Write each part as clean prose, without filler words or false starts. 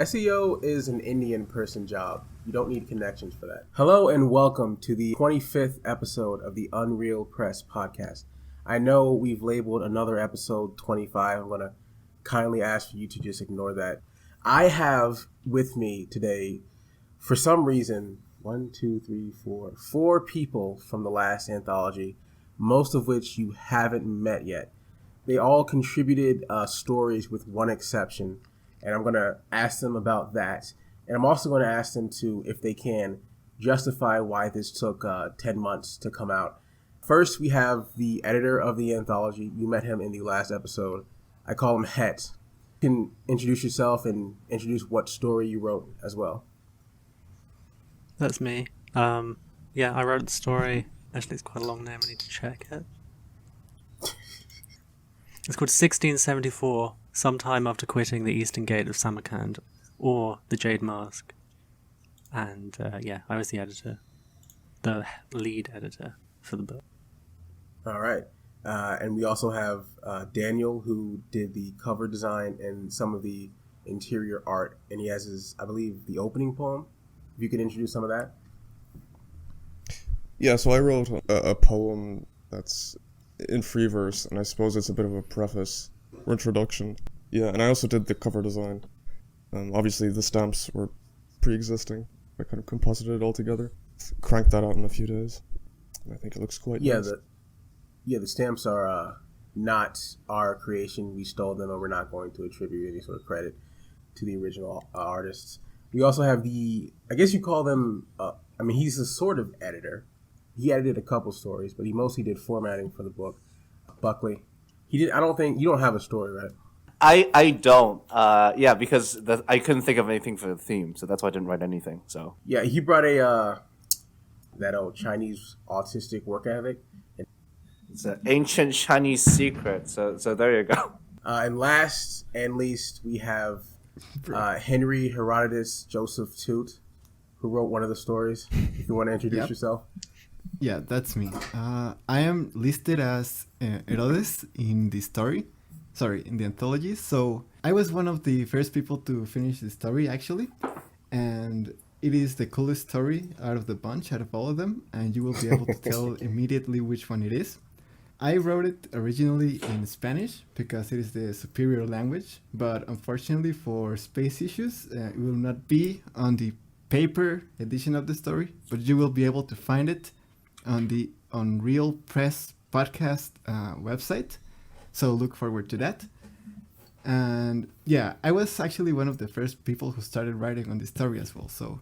SEO is an Indian person job. You don't need connections for that. Hello and welcome to the 25th episode of the Unreal Press podcast. I know we've labeled another episode 25. I'm going to kindly ask for you to just ignore that. I have with me today, for some reason, four people from the last anthology, most of which you haven't met yet. They all contributed stories with one exception. And I'm going to ask them about that. And I'm also going to ask them to, if they can, justify why this took 10 months to come out. First, we have the editor of the anthology. You met him in the last episode. I call him Het. You can introduce yourself and introduce what story you wrote as well. That's me. I wrote the story. Actually, it's quite a long name. I need to check it. It's called 1674. Sometime after quitting the Eastern Gate of Samarkand, or the Jade Mask. And I was the editor, the lead editor for the book. All right. And we also have Daniel, who did the cover design and some of the interior art. And he has his, I believe, the opening poem. If you could introduce some of that. Yeah, so I wrote a poem that's in free verse, and I suppose it's a bit of a preface or introduction. Yeah, and I also did the cover design. Obviously, the stamps were pre-existing. I kind of composited it all together. Cranked that out in a few days. And I think it looks quite nice. The stamps are not our creation. We stole them, and we're not going to attribute any sort of credit to the original artists. We also have I guess you call them, he's a sort of editor. He edited a couple stories, but he mostly did formatting for the book. Buckley. You don't have a story, right? I don't. Because I couldn't think of anything for the theme, so that's why I didn't write anything. So yeah, he brought that old Chinese autistic work ethic. It's an ancient Chinese secret. So there you go. And last and least, we have Henry Herodotus Joseph Toot, who wrote one of the stories. If you want to introduce yourself. Yeah, that's me. I am listed as Herodes in the story. Sorry, in the anthology. So I was one of the first people to finish the story, actually. And it is the coolest story out of the bunch, out of all of them. And you will be able to tell immediately which one it is. I wrote it originally in Spanish because it is the superior language. But unfortunately for space issues, it will not be on the paper edition of the story. But you will be able to find it on the Unreal Press podcast website. So look forward to that. And yeah, I was actually one of the first people who started writing on the story as well. So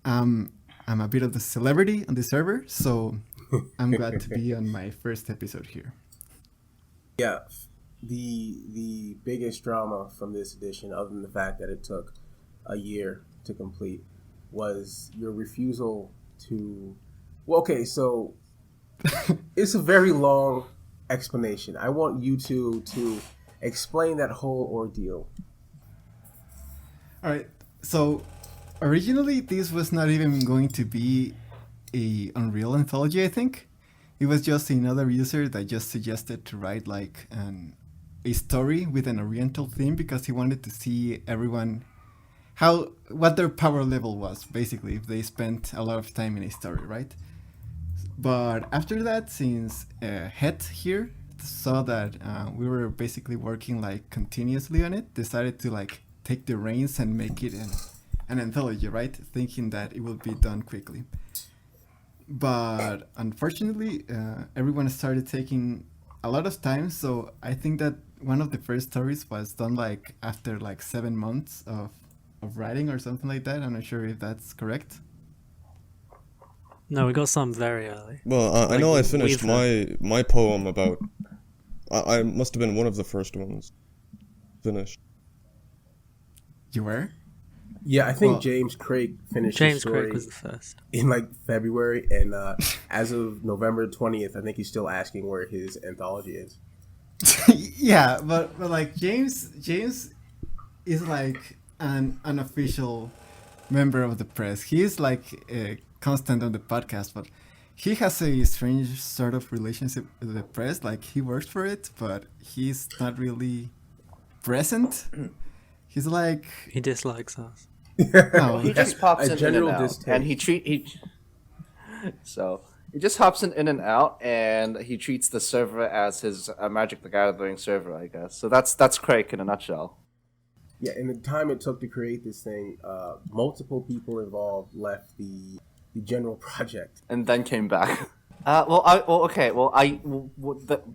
I'm a bit of the celebrity on the server. So I'm glad to be on my first episode here. Yeah, the biggest drama from this edition, other than the fact that it took a year to complete, was your refusal to... Well, okay, so it's a very long explanation. I want you to explain that whole ordeal. All right. So originally, this was not even going to be a Unreal anthology. I think it was just another user that just suggested to write like a story with an Oriental theme because he wanted to see everyone what their power level was, basically, if they spent a lot of time in a story, right? But after that, since Het here saw that we were basically working like continuously on it, decided to like take the reins and make it an anthology, right? Thinking that it will be done quickly. But unfortunately, everyone started taking a lot of time. So I think that one of the first stories was done like after like 7 months of writing or something like that. I'm not sure if that's correct. No, we got some very early. Well, I know I finished my poem about... I must have been one of the first ones finished. You were? Yeah, I think James Craig finished his story. James Craig was the first. In like February, and as of November 20th, I think he's still asking where his anthology is. Yeah, but like James is like an unofficial member of the press. He is like constant on the podcast, but he has a strange sort of relationship with the press. Like he works for it, but he's not really present. He's like, He dislikes us. no, He just pops A in general and out, distaste. and so he just hops in and out, and he treats the server as his Magic the Gathering server, I guess. So that's Craig in a nutshell. Yeah, in the time it took to create this thing, multiple people involved left the general project. And then came back.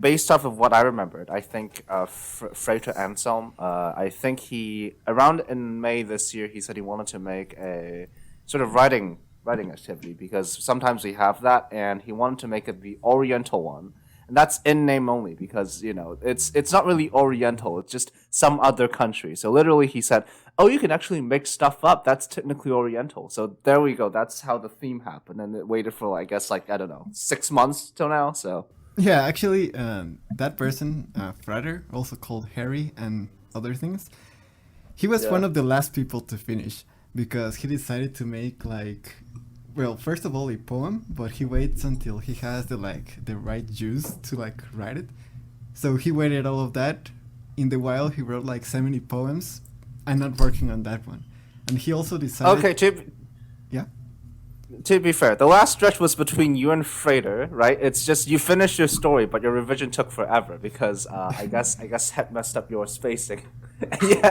Based off of what I remembered, I think Frater Anselm, I think he around in May this year, he said he wanted to make a sort of writing activity because sometimes we have that, and he wanted to make it the Oriental one, and that's in name only because it's not really Oriental, it's just some other country. So literally, he said, "Oh, you can actually make stuff up. That's technically Oriental." So there we go. That's how the theme happened, and it waited for I guess I don't know 6 months till now. So yeah, actually, that person, Frater, also called Harry and other things, he was one of the last people to finish because he decided to make first of all a poem, but he waits until he has the right juice to write it. So he waited all of that. In the while, he wrote 70 poems. I'm not working on that one, and he also decided. Okay, to be fair, the last stretch was between you and Frater, right? It's just you finished your story, but your revision took forever because I guess Het messed up your spacing.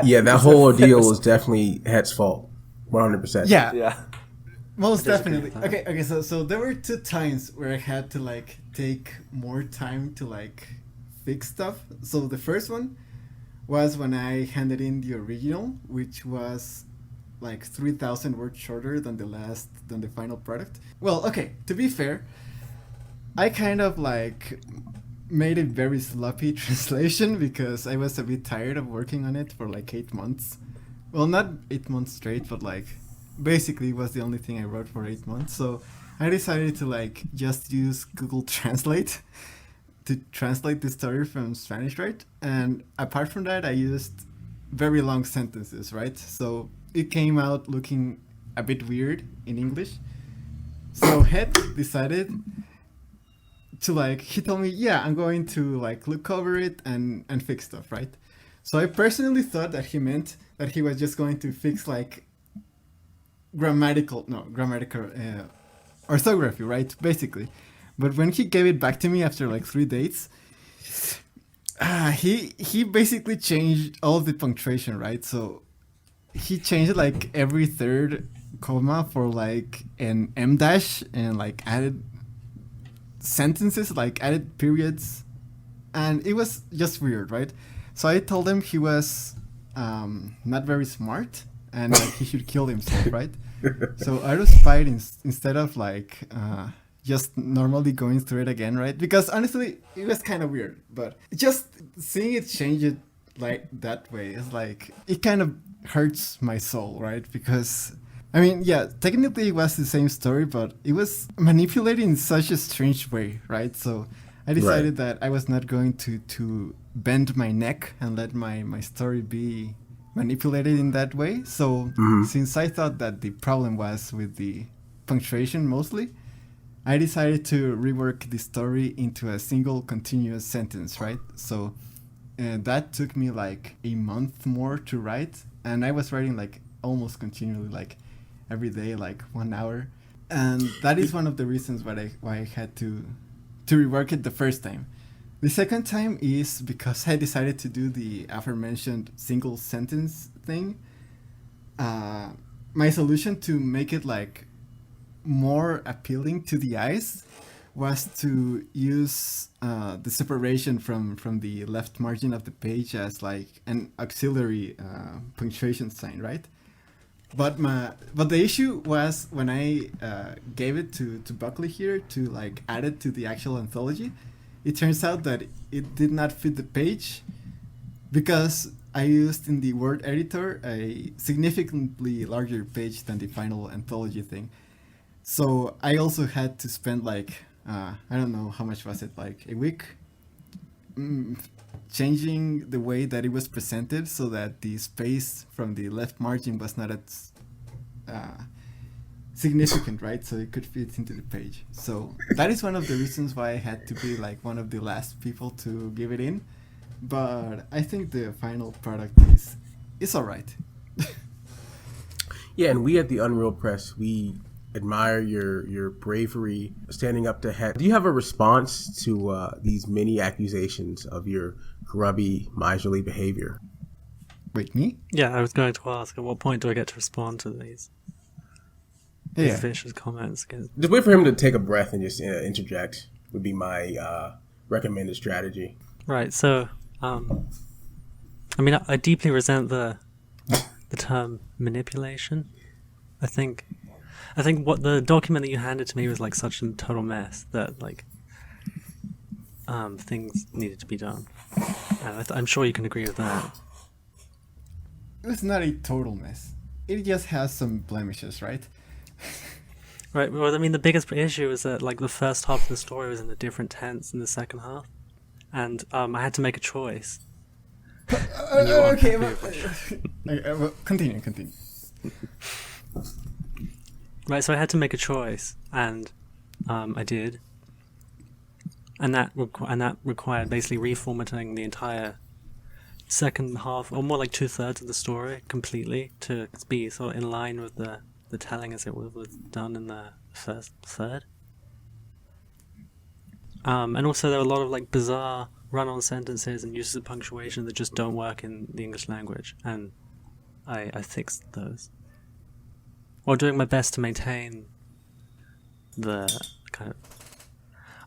Yeah, that whole ordeal was definitely Het's fault, 100%. Yeah. Most definitely. Okay. So there were 2 times where I had to take more time to fix stuff. So the first one was when I handed in the original, which was 3,000 words shorter than the final product. Well, okay, to be fair, I kind of made a very sloppy translation because I was a bit tired of working on it for 8 months. Well, not 8 months straight, but basically it was the only thing I wrote for 8 months. So I decided to just use Google Translate to translate the story from Spanish, right? And apart from that, I used very long sentences, right? So it came out looking a bit weird in English. So Het decided to he told me, yeah, I'm going to look over it and fix stuff, right? So I personally thought that he meant that he was just going to fix grammatical orthography, right? Basically. But when he gave it back to me after 3 days, he basically changed all the punctuation, right? So he changed every third comma for an M dash and added sentences, added periods, and it was just weird, right? So I told him he was not very smart and he should kill himself, right? So I was fighting instead of just normally going through it again, right? Because honestly, it was kind of weird, but just seeing it change it that way is it kind of hurts my soul, right? Because I mean, yeah, technically it was the same story, but it was manipulated in such a strange way, right? So I decided that I was not going to bend my neck and let my story be manipulated in that way. So since I thought that the problem was with the punctuation mostly, I decided to rework the story into a single continuous sentence, right? So that took me a month more to write, and I was writing almost continually, every day, 1 hour. And that is one of the reasons why I had to rework it the first time. The second time is because I decided to do the aforementioned single sentence thing. My solution to make it more appealing to the eyes was to use the separation from the left margin of the page as an auxiliary punctuation sign, right? But the issue was when I gave it to Buckley here to add it to the actual anthology. It turns out that it did not fit the page because I used in the word editor a significantly larger page than the final anthology thing. So I also had to spend I don't know how much was it, a week changing the way that it was presented so that the space from the left margin was not as significant, right? So it could fit into the page. So that is one of the reasons why I had to be one of the last people to give it in. But I think the final product is it's all right. Yeah, and we at the Unreal Press, we admire your bravery standing up to Het. Do you have a response to these many accusations of your grubby, miserly behavior? Wait, me? Yeah, I was going to ask, at what point do I get to respond to these Yeah. vicious comments? Just wait for him to take a breath and just interject would be my recommended strategy. Right, so, I mean, I deeply resent the term manipulation. I think what the document that you handed to me was like such a total mess that like things needed to be done. And I'm sure you can agree with that. It's not a total mess. It just has some blemishes, right? Right, well, I mean, the biggest issue is that like the first half of the story was in a different tense than the second half, and I had to make a choice. Okay, well, continue. Right, so I had to make a choice, and I did, and that required basically reformatting the entire second half, or more like 2/3 of the story completely to be sort of in line with the telling as it was done in the first third. And also there were a lot of like bizarre run-on sentences and uses of punctuation that just don't work in the English language, and I fixed those while doing my best to maintain the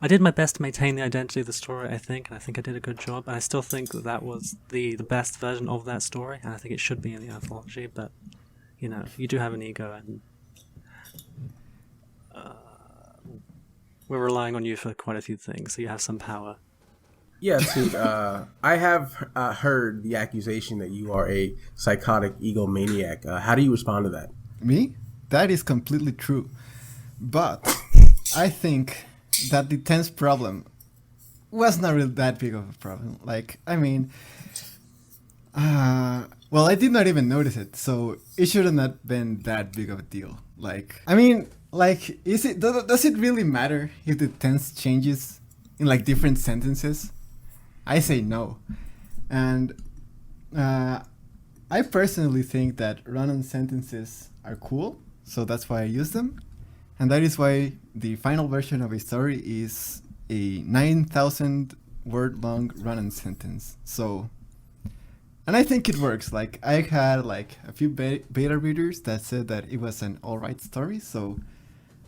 I did my best to maintain the identity of the story, I think, and I think I did a good job. And I still think that was the best version of that story, and I think it should be in the anthology. But you know, you do have an ego, and we're relying on you for quite a few things, so you have some power. Yeah, so I have heard the accusation that you are a psychotic egomaniac. How do you respond to that? Me? That is completely true. But I think that the tense problem was not really that big of a problem. Like, I mean, well, I did not even notice it, so it should have not been that big of a deal. Like, I mean, like, does it really matter if the tense changes in like different sentences? I say no. And I personally think that run-on sentences are cool, so that's why I use them. And that is why the final version of a story is a 9,000 word long run-on sentence. So, and I think it works. Like, I had like a few beta readers that said that it was an alright story, so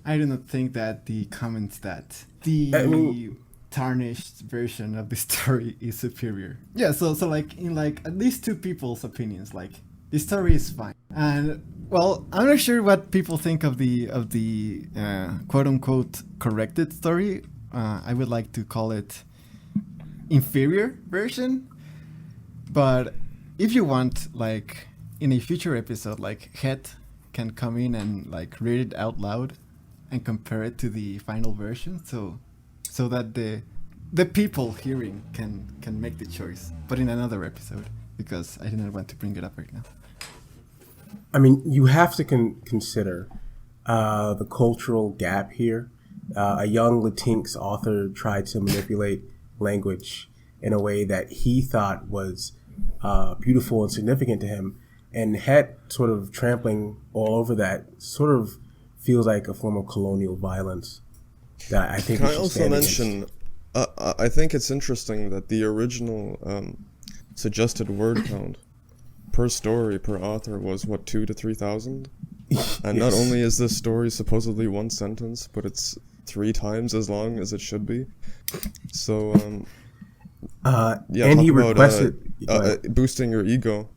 I do not think that the comments that the tarnished version of the story is superior. Yeah, so like in like at least two people's opinions, like the story is fine. And well, I'm not sure what people think of the quote unquote corrected story. I would like to call it inferior version. But if you want, like in a future episode, like Het can come in and like read it out loud and compare it to the final version, so that the people hearing can make the choice, but in another episode, because I didn't want to bring it up right now. I mean, you have to consider the cultural gap here. A young Latinx author tried to manipulate language in a way that he thought was beautiful and significant to him, and Het sort of trampling all over that sort of feels like a form of colonial violence that I think. Can I also mention? I think it's interesting that the original suggested word count per story per author was 2,000 to 3,000, and not only is this story supposedly one sentence, but it's 3 times as long as it should be. So yeah, and he requested boosting your ego.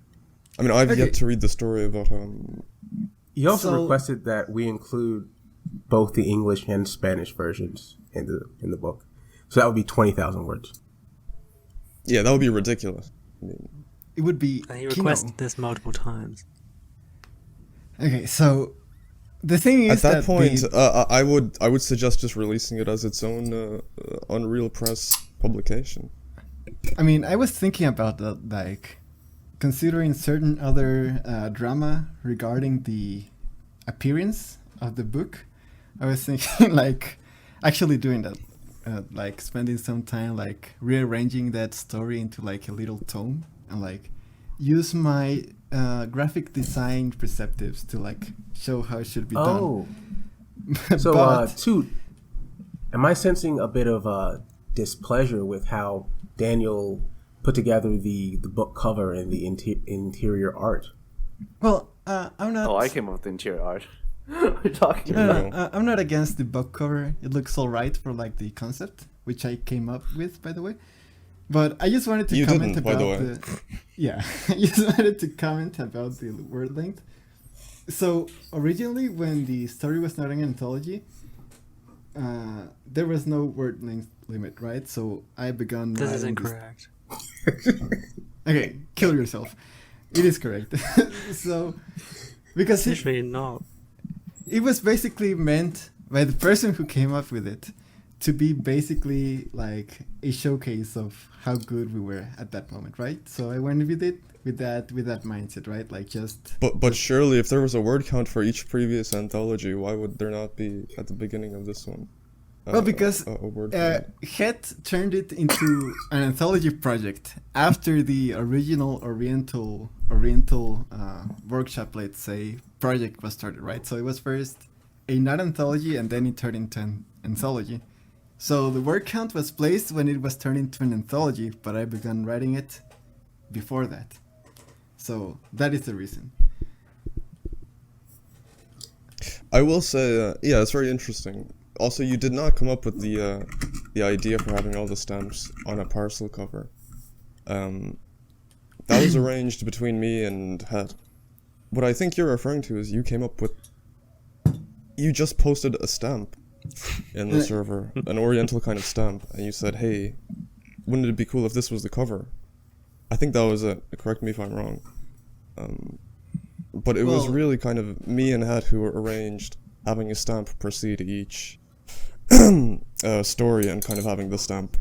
I mean, I've yet to read the story about He also requested that we include both the English and Spanish versions in the book. So that would be 20,000 words. Yeah, that would be ridiculous. I mean, it would be. And he requested this multiple times. Okay, so the thing is at that point, I would suggest just releasing it as its own Unreal Press publication. I mean, I was thinking about that, like considering certain other drama regarding the appearance of the book. I was thinking like actually doing that. Like spending some time like rearranging that story into like a little tome and like use my graphic design preceptives to like show how it should be done. Oh, so But- Toot, am I sensing a bit of displeasure with how Daniel put together the book cover and the interior art? Well, I'm not. Oh, I came up with the interior art. What are you talking No, about? no, I'm not against the book cover. It looks all right for like the concept, which I came up with, by the way. But I just wanted to You comment didn't, by about the way. yeah, I just wanted to comment about the word length. So originally, when the story was not an anthology, there was no word length limit, right? So I began. This is writing incorrect. Okay, kill yourself. It is correct. So because It's actually not. it was basically meant by the person who came up with it to be basically like a showcase of how good we were at that moment, right? So I went with it with that mindset, right? Like just But surely, if there was a word count for each previous anthology, why would there not be at the beginning of this one? well, because a word count? Het turned it into an anthology project after the original Oriental workshop, let's say, project was started, right? So it was first a not anthology, and then it turned into an anthology. So the word count was placed when it was turned into an anthology, but I began writing it before that. So that is the reason. I will say, yeah, it's very interesting. Also, you did not come up with the idea for having all the stamps on a parcel cover. That was arranged between me and Het. What I think you're referring to is you came up with... You just posted a stamp in the server, an Oriental kind of stamp, and you said, hey, wouldn't it be cool if this was the cover? I think that was it. Correct me if I'm wrong. But it was Well- really kind of me and Het who arranged having a stamp precede each story, and kind of having the stamp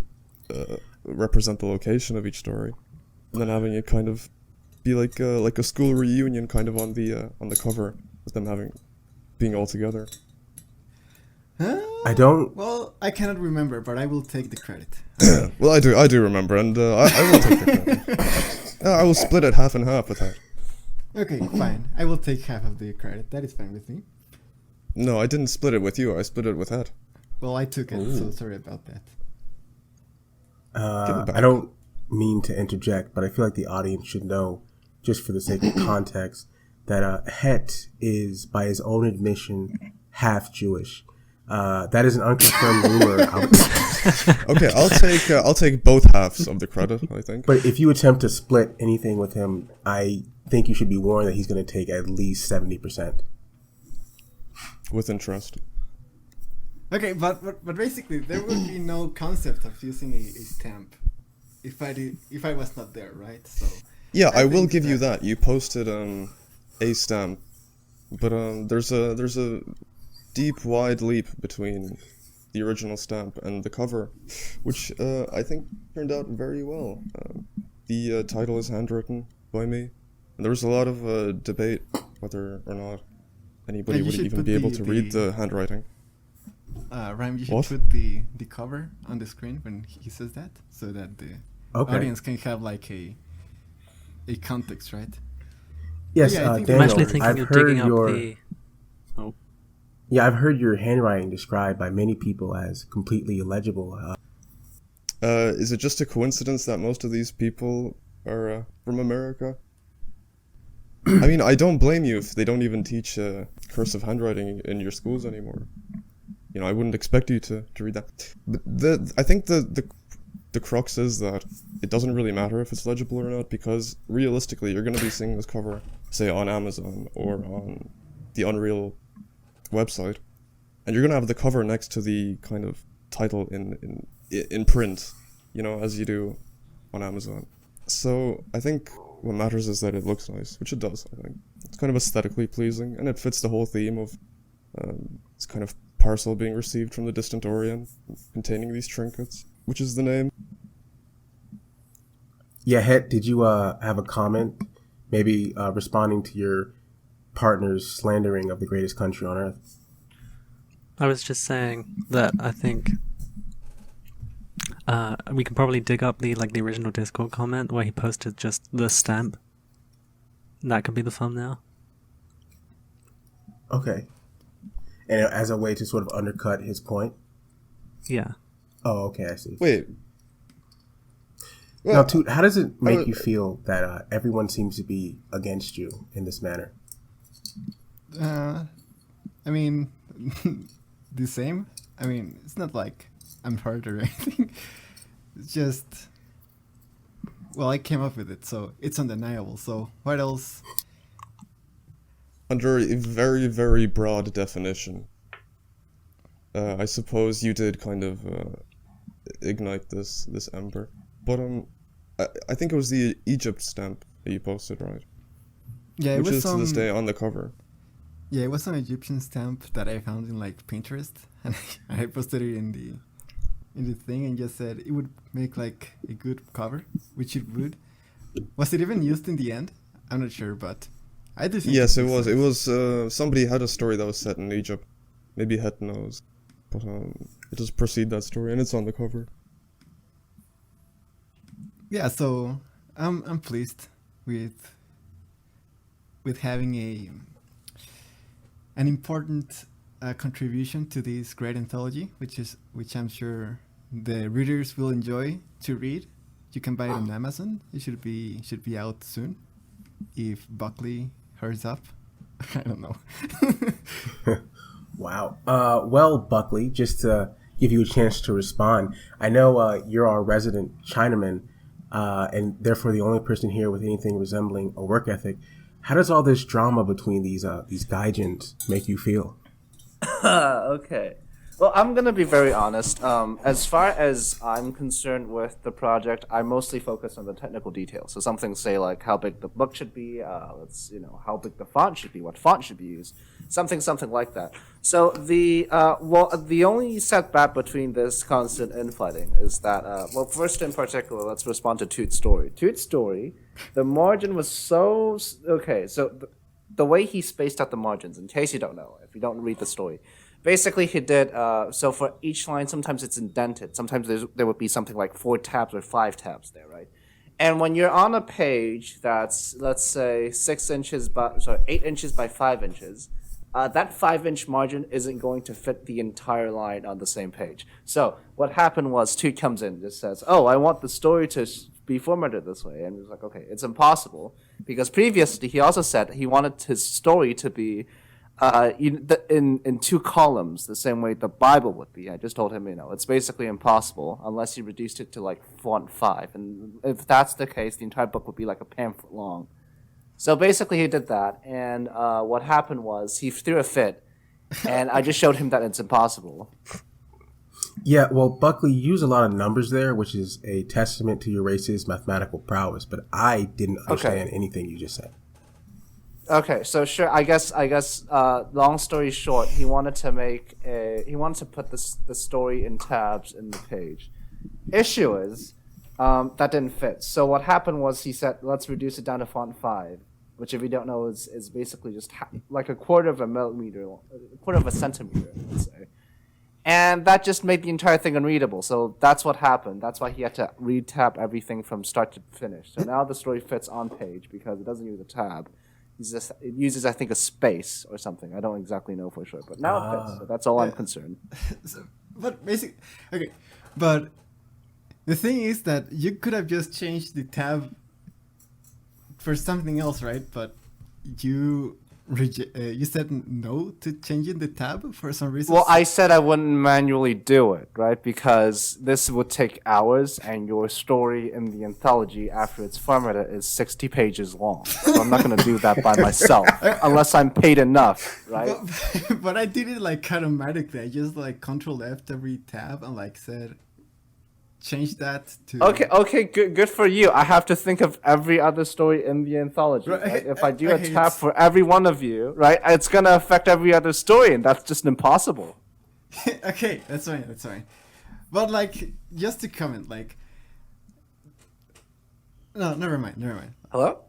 represent the location of each story, and then having it kind of be like a school reunion kind of on the cover, with them being all together. I don't. Well, I cannot remember, but I will take the credit. Well, I do remember, and I will take the credit. I will split it half and half with that. Okay, fine. I will take half of the credit. That is fine with me. No, I didn't split it with you. I split it with that. Well, I took it, so sorry about that. Give it back. I don't mean to interject, but I feel like the audience should know, just for the sake of context, that Het is, by his own admission, half Jewish. That is an unconfirmed rumor. Okay, I'll take both halves of the credit, I think. But if you attempt to split anything with him, I think you should be warned that he's going to take at least 70%. With interest. Okay, but basically, there would be no concept of using a stamp if I was not there, right? So Yeah, I will think give you that. You posted a stamp, but there's a deep, wide leap between the original stamp and the cover, which I think turned out very well. The title is handwritten by me, and there was a lot of debate whether or not anybody you would should even put be able the- to read the handwriting. Rhyme, you should What? put the cover on the screen when he says that, so that the Okay. audience can have like a context, right? Yes, Yeah, I think- I'm Daniel, actually thinking I've of heard digging up your... the. Oh, Yeah, I've heard your handwriting described by many people as completely illegible. Is it just a coincidence that most of these people are from America? I mean, I don't blame you if they don't even teach cursive handwriting in your schools anymore. You know, I wouldn't expect you to read that. But I think the crux is that it doesn't really matter if it's legible or not, because realistically, you're going to be seeing this cover, say, on Amazon or on the Unreal website, and you're going to have the cover next to the kind of title in print, you know, as you do on Amazon. So I think what matters is that it looks nice, which it does, I think. It's kind of aesthetically pleasing, and it fits the whole theme of this kind of parcel being received from the distant Orient, containing these trinkets, which is the name. Yeah, Het, did you have a comment, maybe responding to your partner's slandering of the greatest country on earth? I was just saying that I think we can probably dig up the original Discord comment where he posted just the stamp, That could be the thumbnail. Okay. And as a way to sort of undercut his point? Yeah. Oh, okay, I see. Wait. Now, Toot, how does it make you feel that everyone seems to be against you in this manner? I mean, the same. I mean, it's not like I'm hurt or anything. It's just, well, I came up with it, so it's undeniable. So what else? Under a very, very broad definition, I suppose you did kind of ignite this ember. But I think it was the Egypt stamp that you posted, right? Yeah, it Which was is to this day on the cover. Yeah, it was an Egyptian stamp that I found in like Pinterest, and I posted it in the thing and just said it would make like a good cover, which it would. Was it even used in the end? I'm not sure, but I do think. Yes, it was. It was. Somebody had a story that was set in Egypt. Maybe Het knows, but it does precede that story, and it's on the cover. Yeah, so I'm pleased with having an important contribution to this great anthology, which I'm sure the readers will enjoy to read. You can buy it on Amazon. It should be out soon, if Buckley hurries up. I don't know. Wow. Well, Buckley, just to give you a chance to respond, I know you're our resident Chinaman, and therefore the only person here with anything resembling a work ethic. How does all this drama between these gaijins make you feel? Okay. Well, I'm going to be very honest. As far as I'm concerned with the project, I mostly focus on the technical details. So something say like how big the book should be, how big the font should be, what font should be used, something like that. So the only setback between this constant infighting is that, first in particular, let's respond to Toot's story. Toot's story, the margin was so okay. So the way he spaced out the margins, in case you don't know, if you don't read the story. Basically, he did, so for each line, sometimes it's indented. Sometimes there would be something like 4 tabs or 5 tabs there, right? And when you're on a page that's, let's say, 8 inches by 5 inches, that 5-inch margin isn't going to fit the entire line on the same page. So what happened was, Toot comes in and just says, oh, I want the story to be formatted this way. And he was like, okay, it's impossible. Because previously, he also said he wanted his story to be in 2 columns, the same way the Bible would be. I just told him, it's basically impossible unless you reduced it to like font 5. And if that's the case, the entire book would be like a pamphlet long. So basically he did that, and what happened was he threw a fit, and I just showed him that it's impossible. Yeah, well, Buckley, you use a lot of numbers there, which is a testament to your racist mathematical prowess, but I didn't understand anything you just said. Okay, so sure. I guess. Long story short, he wanted to put the story in tabs in the page. Issue is, that didn't fit. So what happened was he said, let's reduce it down to font 5, which if you don't know is basically just like a quarter of a centimeter, let's say. And that just made the entire thing unreadable. So that's what happened. That's why he had to re-tab everything from start to finish. So now the story fits on page because it doesn't use a tab. It uses, I think, a space or something. I don't exactly know for sure, but now it fits. So that's all I'm concerned. But basically, okay. But the thing is that you could have just changed the tab for something else, right? But you said no to changing the tab for some reason. Well, I said I wouldn't manually do it, right? Because this would take hours, and your story in the anthology after it's formatted is 60 pages long. So I'm not going to do that by myself unless I'm paid enough, right? But I did it like automatically. I just like Control F every tab and like said change that to. Okay, good for you. I have to think of every other story in the anthology. Right? If I do a tab for every one of you, right, it's gonna affect every other story, and that's just impossible. Okay, that's fine. But like, just to comment, like, no, never mind. Hello?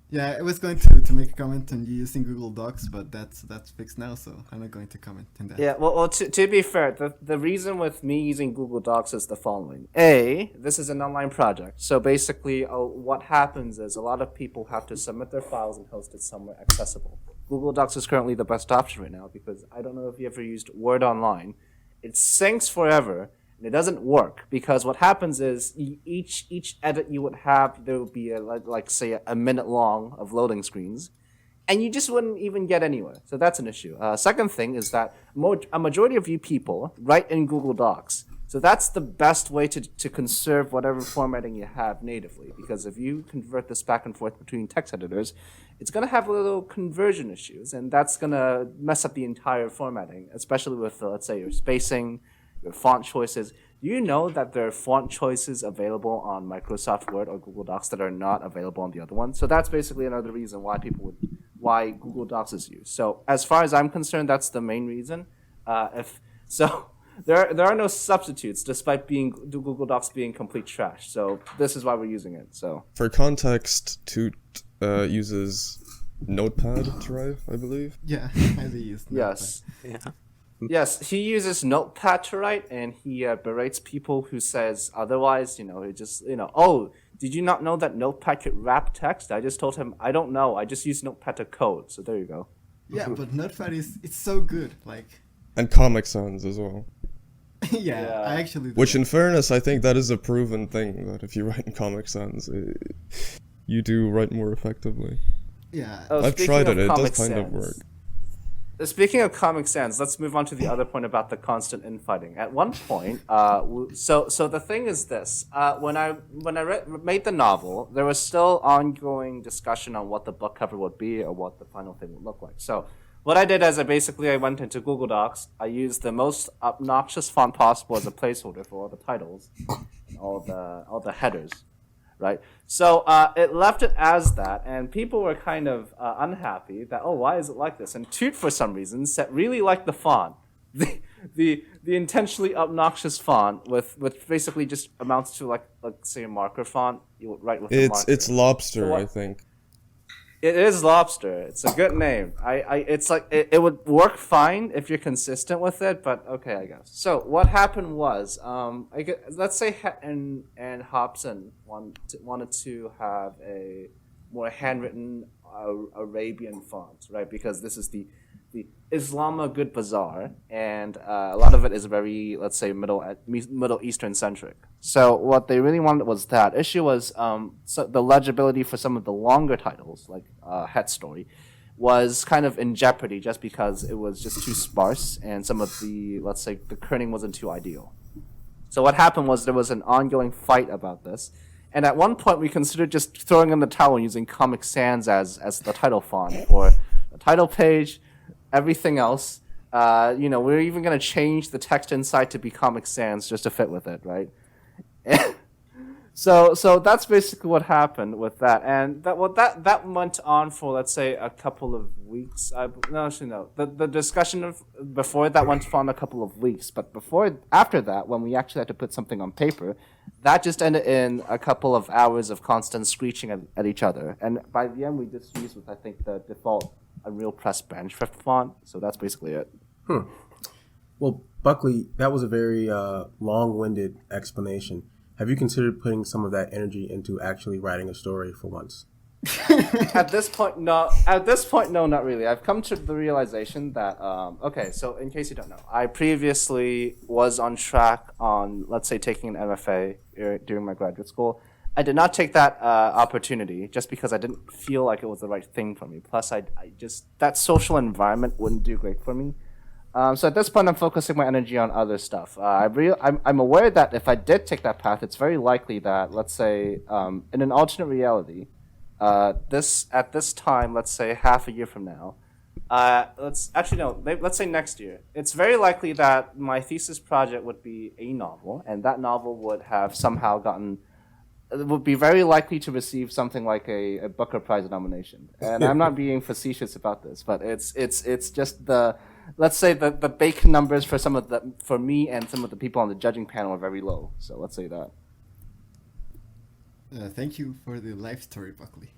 Yeah, I was going to make a comment on you using Google Docs, but that's fixed now, so I'm not going to comment on that. Yeah, well to be fair, the reason with me using Google Docs is the following. A, this is an online project. So basically, what happens is a lot of people have to submit their files and host it somewhere accessible. Google Docs is currently the best option right now because I don't know if you ever used Word Online. It syncs forever, and it doesn't work because what happens is each edit you would have, there would be like say a minute long of loading screens, and you just wouldn't even get anywhere. So that's an issue. Second thing is that a majority of you people write in Google Docs. So that's the best way to conserve whatever formatting you have natively. Because if you convert this back and forth between text editors, it's going to have little conversion issues. And that's going to mess up the entire formatting, especially with, let's say, your spacing, your font choices. Do you know that there are font choices available on Microsoft Word or Google Docs that are not available on the other one? So that's basically another reason why Google Docs is used. So as far as I'm concerned, that's the main reason. There are no substitutes, despite Google Docs being complete trash. So this is why we're using it. So for context, Toot uses Notepad to write, I believe. Yeah, I do use Notepad. yes, Yeah. yes, he uses Notepad to write, and he berates people who says otherwise. He just oh, did you not know that Notepad could wrap text? I just told him I don't know. I just use Notepad to code. So there you go. Yeah, but Notepad it's so good. Like, And Comic Sans as well. yeah, I actually do Which, that. in fairness, I think that is a proven thing, that if you write in Comic Sans, you do write more effectively. Yeah. Oh, I've speaking tried of it, it does Comic kind of Sans. work. Speaking of Comic Sans, let's move on to the other point about the constant infighting. At one point, so the thing is this: when I made the novel, there was still ongoing discussion on what the book cover would be or what the final thing would look like. So what I did is I went into Google Docs. I used the most obnoxious font possible as a placeholder for all the titles, and all the headers. Right, so it left it as that, and people were kind of unhappy that why is it like this? And Toot for some reason really liked the font, the intentionally obnoxious font with basically just amounts to like say a marker font you would write with a marker. It's Lobster, So I think. It is Lobster. It's a good name. It's like it would work fine if you're consistent with it, but okay, I guess. So what happened was, let's say and Hobson wanted to have a more handwritten Arabian font, right? Because this is the Islamabad Bazaar, and a lot of it is very, let's say, Middle Eastern centric. So what they really wanted was that. Issue was so the legibility for some of the longer titles, like Het Story, was kind of in jeopardy just because it was just too sparse, and some of the, let's say, the kerning wasn't too ideal. So what happened was there was an ongoing fight about this. And at one point, we considered just throwing in the towel and using Comic Sans as the title font for the title page, everything else. We're even going to change the text inside to be Comic Sans just to fit with it, right? So that's basically what happened with that, and that went on for, let's say, a couple of weeks. The discussion before that went on a couple of weeks, but after that, when we actually had to put something on paper, that just ended in a couple of hours of constant screeching at each other, and by the end we just used I think the default Unreal Press band shrift font. So that's basically it. Well, Buckley, that was a very long-winded explanation. Have you considered putting some of that energy into actually writing a story for once? At this point, no. At this point, no, not really. I've come to the realization that okay. So, in case you don't know, I previously was on track on, let's say, taking an MFA during my graduate school. I did not take that opportunity just because I didn't feel like it was the right thing for me. Plus, I just that social environment wouldn't do great for me. So at this point, I'm focusing my energy on other stuff. I'm aware that if I did take that path, it's very likely that, let's say, in an alternate reality, at this time, let's say half a year from now, let's say next year, it's very likely that my thesis project would be a novel, and that novel would have somehow would be very likely to receive something like a Booker Prize nomination. And I'm not being facetious about this, but it's just let's say the bacon numbers for me and some of the people on the judging panel are very low. So let's say that. Thank you for the life story, Buckley.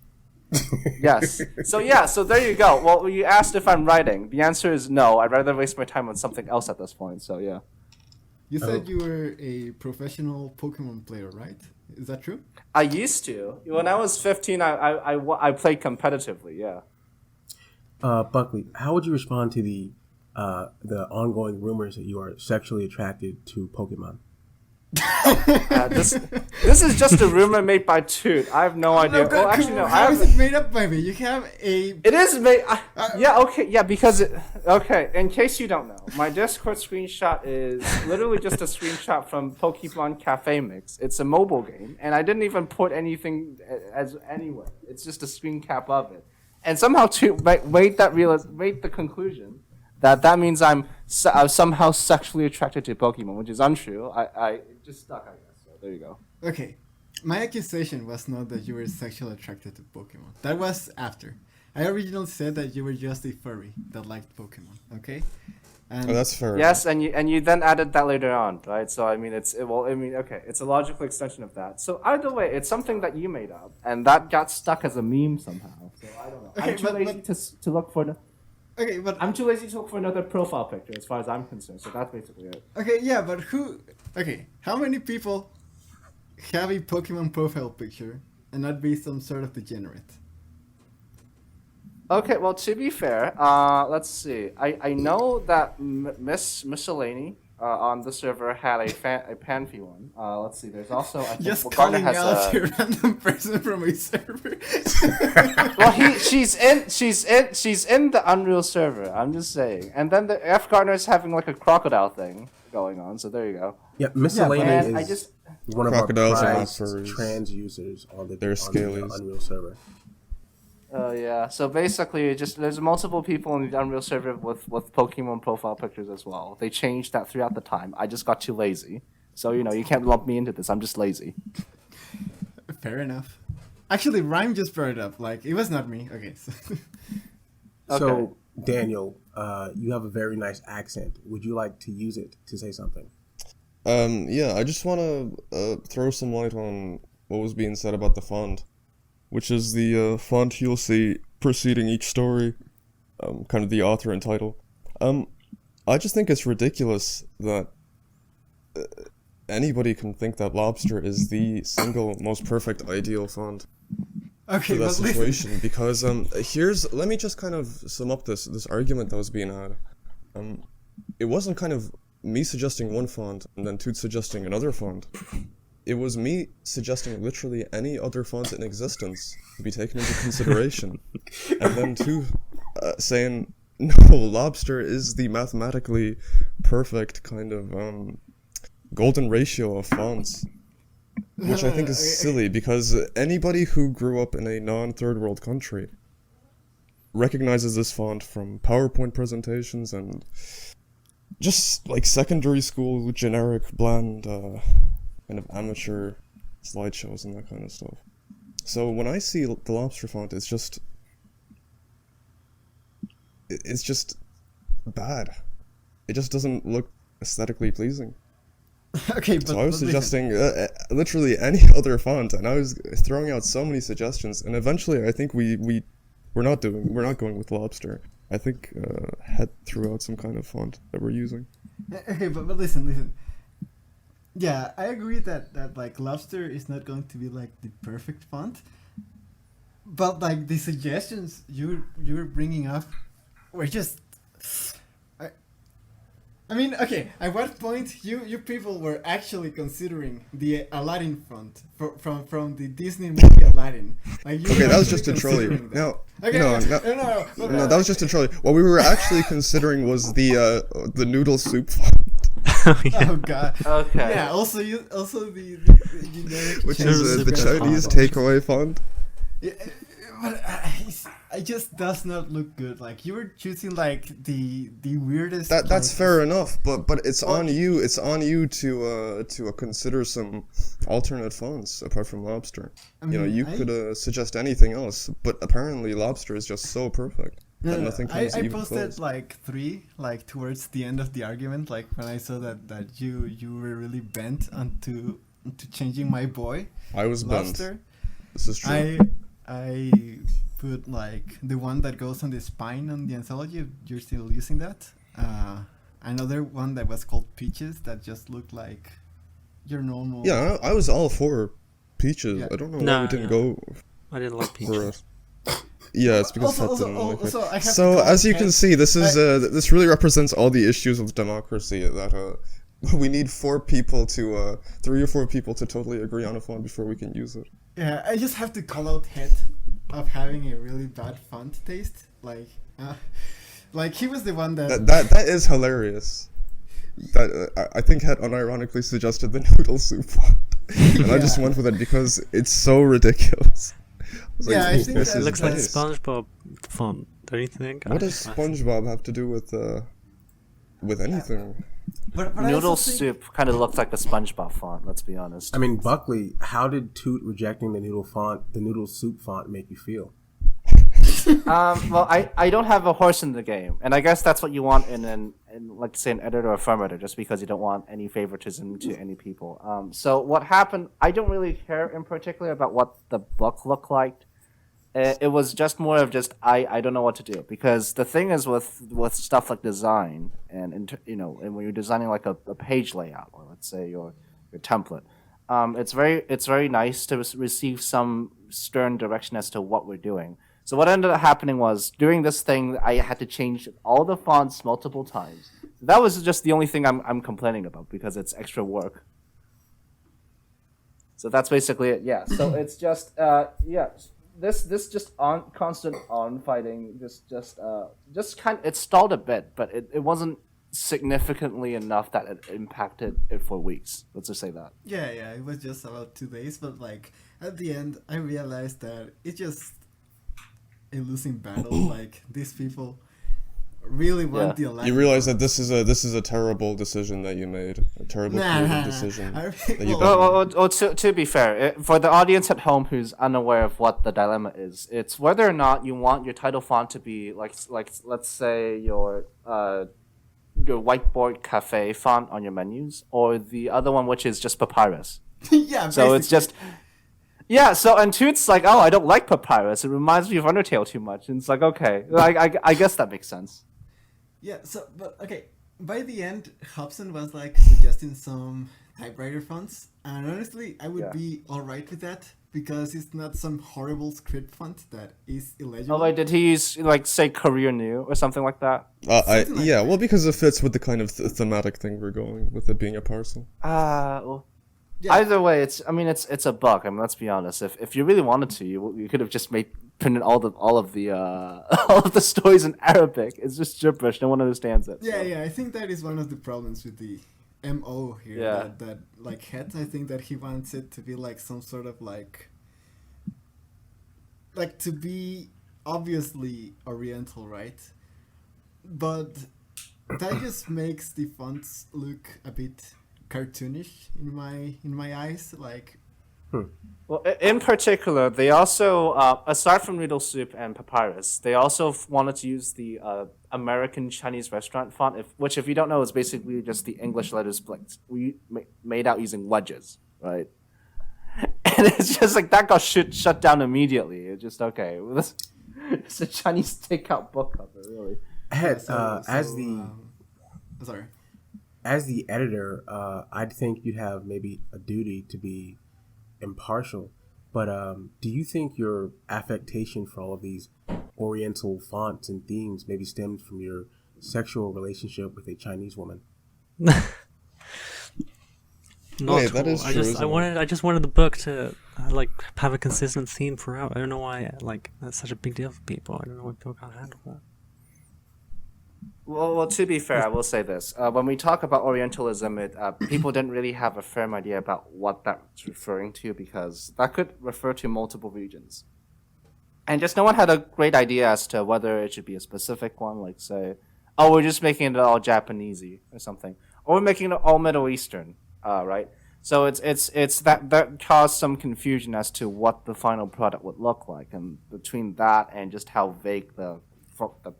Yes. So there you go. Well, you asked if I'm writing. The answer is no. I'd rather waste my time on something else at this point. So yeah. You said you were a professional Pokemon player, right? Is that true? I used to. When I was 15, I played competitively. Yeah. Buckley, how would you respond to the ongoing rumors that you are sexually attracted to Pokemon? This is just a rumor made by Toot. I have no idea. No, Well, actually, no. How is it made up by me? You have a. It is made. Yeah. Okay. Yeah. Because okay. In case you don't know, my Discord screenshot is literally just a screenshot from Pokemon Cafe Mix. It's a mobile game, and I didn't even put anything as anywhere. It's just a screen cap of it, and somehow Toot made the conclusion that means I'm somehow sexually attracted to Pokemon, which is untrue. I just stuck, I guess. So there you go. Okay. My accusation was not that you were sexually attracted to Pokemon. That was after. I originally said that you were just a furry that liked Pokemon, okay? And that's fair. Yes, and you then added that later on, right? So I mean, okay, it's a logical extension of that. So either way, it's something that you made up, and that got stuck as a meme somehow. So I don't know. Okay, I'm too lazy to look for. Okay, but I'm too lazy to look for another profile picture, as far as I'm concerned. So that's basically it. okay, yeah, but who? Okay, how many people have a Pokemon profile picture and not be some sort of degenerate? Okay, well, to be fair, let's see. I know that Miss Miscellany on the server had a Panphy one. Let's see. There's also I think Just Wakanda calling has out a random person from a server. Well, she's in the Unreal server. I'm just saying. And then the F Gardner's having like a crocodile thing going on. So there you go. Yeah, Miscellany and is one of our Crocodiles are prized not furries. trans users on the They're scalies. Unreal server. Oh yeah. So basically, there's multiple people in the Unreal server with Pokemon profile pictures as well. They changed that throughout the time. I just got too lazy. So you can't lump me into this. I'm just lazy. Fair enough. Actually, Rhyme just brought it up. Like, it was not me. Okay. So Daniel, you have a very nice accent. Would you like to use it to say something? Yeah, I just want to throw some light on what was being said about the font, which is the font you'll see preceding each story, kind of the author and title. I just think it's ridiculous that anybody can think that Lobster is the single most perfect ideal font Okay, for that but situation, listen. because let me just kind of sum up this argument that was being had. It wasn't kind of me suggesting one font and then Toot suggesting another font. It was me suggesting literally any other font in existence to be taken into consideration, and then Toot saying, no, Lobster is the mathematically perfect kind of golden ratio of fonts, which I think is silly, because anybody who grew up in a non-third world country recognizes this font from PowerPoint presentations and just like secondary school generic bland kind of amateur slideshows and that kind of stuff. So when I see the Lobster font, it's just bad. It just doesn't look aesthetically pleasing. Okay, but So I was listen. suggesting literally any other font, and I was throwing out so many suggestions, and eventually I think we're not going with Lobster. I think Het threw out some kind of font that we're using. Okay, but listen. Yeah, I agree that like Lobster is not going to be like the perfect font, but like the suggestions you were bringing up were just. I mean, okay. At what point you people were actually considering the Aladdin font from the Disney movie Aladdin? Like, you Okay, were that was actually just a trolley. considering that. No, Okay, no, that was just a trolley. What we were actually considering was the noodle soup font, Oh, yeah. Oh god. Okay. Yeah. Also, the generic which Noodle is soup the is Chinese font. takeaway font. Yeah, but it just does not look good. Like, you were choosing like the weirdest. That's like, fair enough, but it's on you. It's on you to consider some alternate fonts apart from Lobster. I You know, mean, you I- could suggest anything else, but apparently Lobster is just so perfect that nothing comes I even posted close. like 3, like towards the end of the argument, like when I saw that you were really bent onto changing my boy I was bent. Lobster. This is true. I put like the one that goes on the spine on the anthology. If you're still using that. Another one that was called Peaches that just looked like your normal. Yeah, I was all for Peaches. Yeah. I don't know No, why we didn't no. go I didn't like for Peaches. it. Yeah, it's because Also- Head didn't also- like it. also, I have to So call as you Head- can see, this really represents all the issues of democracy. That we need 4 people to 3 or 4 people to totally agree on a font before we can use it. Yeah, I just have to call out Head of having a really bad font taste. Like he was the one that. That is hilarious. That I think Head unironically suggested the noodle soup font, and I just Yeah. went with it because it's so ridiculous. I was Yeah, I "Ooh, think this that- It is looks like a nice." SpongeBob font, don't you think? What does SpongeBob have to do with anything? But I Noodle also think- soup kind of looks like a SpongeBob font. Let's be honest. I mean, Buckley, how did Toot rejecting the noodle soup font, make you feel? Well, I don't have a horse in the game, and I guess that's what you want in like say an editor or formatter, just because you don't want any favoritism to any people. So what happened? I don't really care in particular about what the book looked like. It was just more of just I don't know what to do, because the thing is with stuff like design and and when you're designing like a page layout, or let's say your template, it's very nice to receive some stern direction as to what we're doing. So what ended up happening was, during this thing, I had to change all the fonts multiple times. That was just the only thing I'm complaining about, because it's extra work. So that's basically it. Yeah. So it's just This just constant on fighting just kind of, it stalled a bit, but it wasn't significantly enough that it impacted it for weeks. Let's just say that. Yeah, it was just about 2 days, but like at the end, I realized that it's just a losing battle. Like these people really want the election. You realize that this is a terrible decision that you made, a terrible creative decision. That you Well, to be fair, for the audience at home who's unaware of what the dilemma is, it's whether or not you want your title font to be like let's say your whiteboard cafe font on your menus, or the other one, which is just papyrus. Yeah, So it's just so, and Toot's like, oh, I don't like papyrus. It reminds me of Undertale too much. And it's like, okay, I guess that makes sense. Yeah, so, but okay, by the end, Hobson was like suggesting some typewriter fonts, and honestly, I would be alright with that, because it's not some horrible script font that is illegible. Oh, wait, did he use, like, say Career New or something like that? well, because it fits with the kind of thematic thing we're going with, it being a parcel. Well, Yeah. either way, it's a book. I mean, let's be honest. If you really wanted to, you could have just printed all of the stories in Arabic. It's just gibberish. No one understands it. Yeah, I think that is one of the problems with the MO here. Yeah. That like Head, I think that he wants it to be like some sort of like to be obviously Oriental, right? But that just makes the fonts look a bit cartoonish in my eyes. Like, Well, in particular, they also, aside from Noodle Soup and Papyrus, they also wanted to use the American Chinese restaurant font, which, if you don't know, is basically just the English letters made out using wedges, right? And it's just like that got shut down immediately. It's just okay. It's a Chinese takeout book cover, really. Head, sorry. As the editor, I'd think you'd have maybe a duty to be impartial, but do you think your affectation for all of these Oriental fonts and themes maybe stemmed from your sexual relationship with a Chinese woman? Not Wait, at that all. is true, isn't it? I just wanted the book to like have a consistent theme throughout. I don't know why that's such a big deal for people. I don't know why people can't handle that. Well, to be fair, I will say this. When we talk about Orientalism, people didn't really have a firm idea about what that's referring to, because that could refer to multiple regions. And just no one had a great idea as to whether it should be a specific one, like say, oh, we're just making it all Japanesey or something. Or we're making it all Middle Eastern, right? So it's that caused some confusion as to what the final product would look like. And between that and just how vague the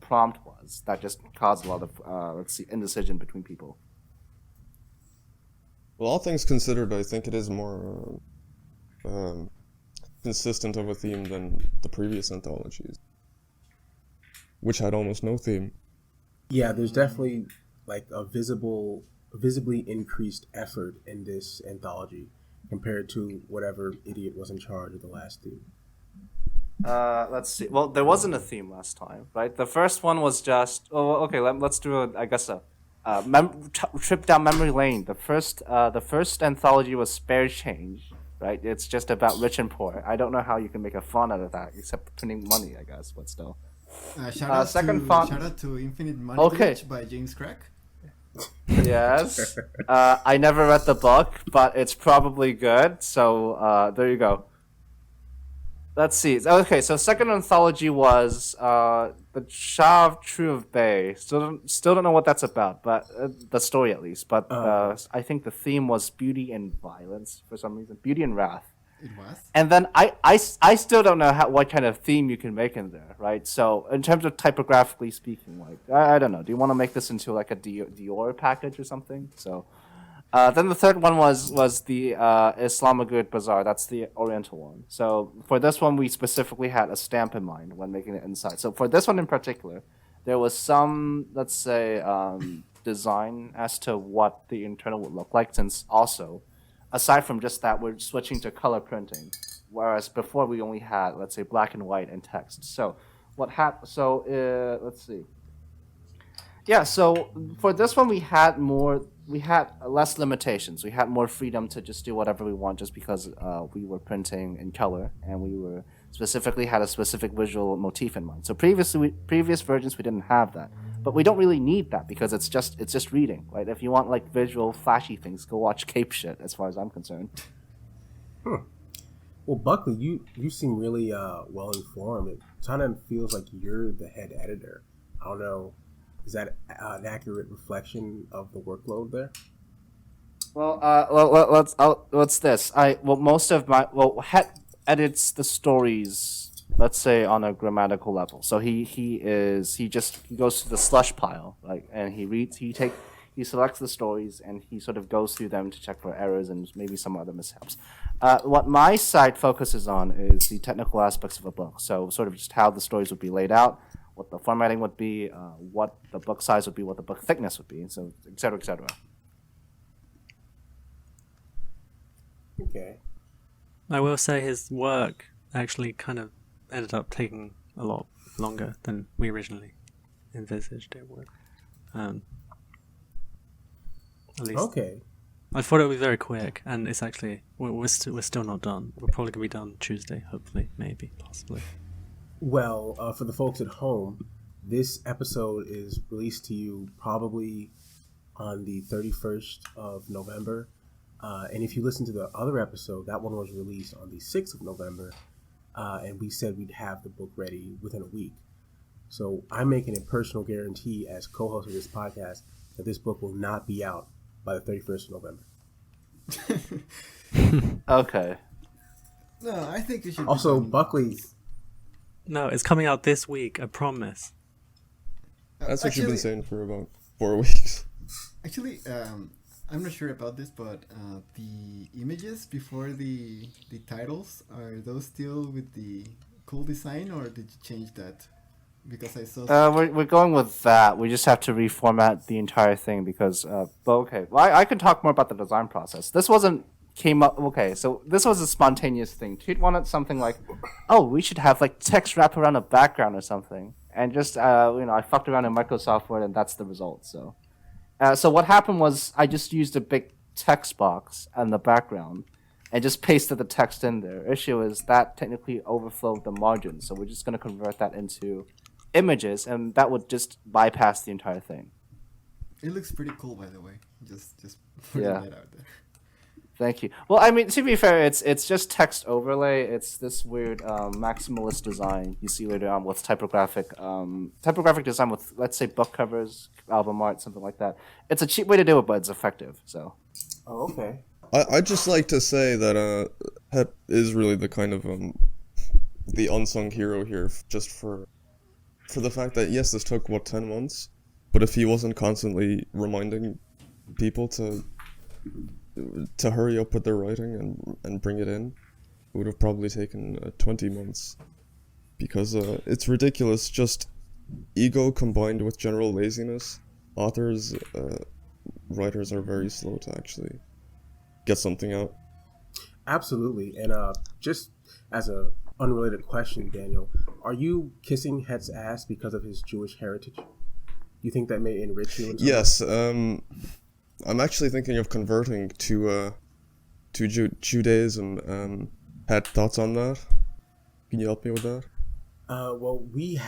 prompt was, that just caused a lot of indecision between people. Well, all things considered, I think it is more consistent of a theme than the previous anthologies, which had almost no theme. Yeah, there's definitely like a visibly increased effort in this anthology compared to whatever idiot was in charge of the last theme. Let's see. Well, there wasn't a theme last time, right? The first one was just. Oh, okay. Let's do trip down memory lane. The first anthology was Spare Change, right? It's just about rich and poor. I don't know how you can make a font out of that except printing money, I guess. But still. Shout out to Infinite Money Glitch by James Crack. Yes. I never read the book, but it's probably good. So there you go. Let's see. Okay, so second anthology was the Shah of True of Bay. Still don't know what that's about, but the story at least. But I think the theme was beauty and violence for some reason. Beauty and wrath. It was. And then I still don't know what kind of theme you can make in there, right? So in terms of typographically speaking, like I don't know. Do you want to make this into like a Dior package or something? So then the third one was the Islamagud Bazaar. That's the Oriental one. So for this one, we specifically had a stamp in mind when making it inside. So for this one in particular, there was some, let's say, design as to what the internal would look like, since also, aside from just that, we're switching to color printing, whereas before we only had, let's say, black and white and text. So let's see. Yeah, so for this one, we had less limitations. We had more freedom to just do whatever we want, just because we were printing in color and we were specifically had a specific visual motif in mind. So previous versions we didn't have that, but we don't really need that because it's just reading, right? If you want like visual flashy things, go watch Cape Shit. As far as I'm concerned. Well, Buckley, you seem really well informed. It kind of feels like you're the head editor. I don't know. Is that an accurate reflection of the workload there? Well, what's this? Head edits the stories, let's say on a grammatical level. So he goes to the slush pile, like, and he selects the stories and he sort of goes through them to check for errors and maybe some other mishaps. What my side focuses on is the technical aspects of a book. So sort of just how the stories would be laid out, what the formatting would be, what the book size would be, what the book thickness would be, and so et cetera, et cetera. Okay. I will say his work actually kind of ended up taking a lot longer than we originally envisaged it would. At least. Okay. I thought it would be very quick, and it's actually we're still not done. We're probably gonna be done Tuesday, hopefully, maybe, possibly. Well, for the folks at home, this episode is released to you probably on the 31st of November. And if you listen to the other episode, that one was released on the 6th of November. And we said we'd have the book ready within a week. So I'm making a personal guarantee as co-host of this podcast that this book will not be out by the 31st of November. Okay. No, I think you should. Also, Buckley... No, it's coming out this week, I promise. That's what you've been saying for about 4 weeks. Actually, I'm not sure about this, but the images before the titles, are those still with the cool design, or did you change that? Because I saw... We're going with that. We just have to reformat the entire thing because... okay. Well, I can talk more about the design process. This came up... Okay, so this was a spontaneous thing. Toot wanted something like, oh, we should have like text wrap around a background or something. And just, I fucked around in Microsoft Word and that's the result, so... So what happened was I just used a big text box in the background and just pasted the text in there. Issue is that technically overflowed the margin, so we're just going to convert that into images, and that would just bypass the entire thing. It looks pretty cool, by the way. Just putting that out there. Thank you. Well, I mean, to be fair, it's just text overlay. It's this weird maximalist design you see later on with typographic design with, let's say, book covers, album art, something like that. It's a cheap way to do it, but it's effective. So. Oh, okay. I'd just like to say that Het is really the kind of the unsung hero here, just for the fact that, yes, this took 10 months, but if he wasn't constantly reminding people to hurry up with their writing and bring it in, would have probably taken 20 months. Because it's ridiculous, just ego combined with general laziness. Authors, writers are very slow to actually get something out. Absolutely. And just as a unrelated question, Daniel, are you kissing Het's ass because of his Jewish heritage? Do you think that may enrich you in some way? Yes, I'm actually thinking of converting to Judaism. Had thoughts on that? Can you help me with that? Well, we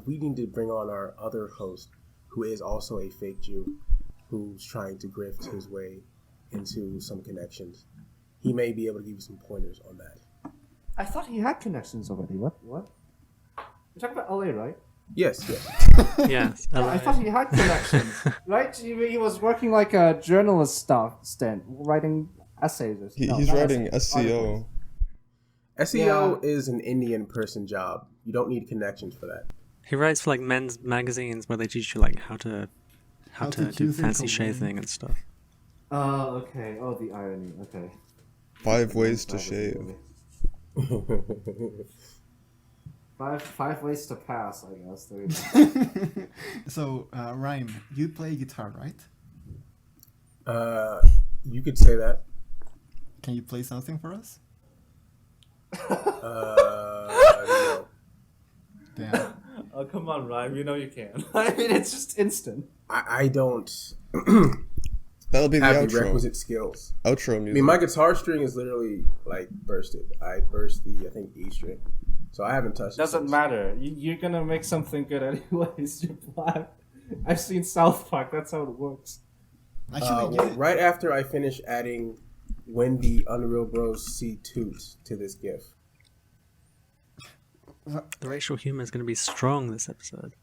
need to bring on our other host, who is also a fake Jew, who's trying to grift his way into some connections. He may be able to give you some pointers on that. I thought he had connections already. What? You're talking about LA, right? Yes. Yes. I thought he had connections, right? He was working like a journalist stint, writing essays or something. He's writing SEO. SEO is an Indian person job. You don't need connections for that. He writes for like men's magazines where they teach you like how to do choose a fancy company. shaving and stuff. Oh, okay. Oh, the irony. Okay. 5 ways to shave. Five ways to pass, I guess. There you go. So, Rhyme, you play guitar, right? You could say that. Can you play something for us? No. Damn. Oh, come on, Ryan. You know you can. I mean, it's just instant. I don't That'll be the have the outro. requisite skills. Outro I music. mean, my guitar string is literally like bursted. I burst the, I think, E string. So I haven't touched it. Doesn't since. matter. You're gonna make something good anyways. You're black. I've seen South Park. That's how it works. Actually, Well, right after I finish adding when the Unreal Bros see Toots to this GIF. The racial humor is going to be strong this episode.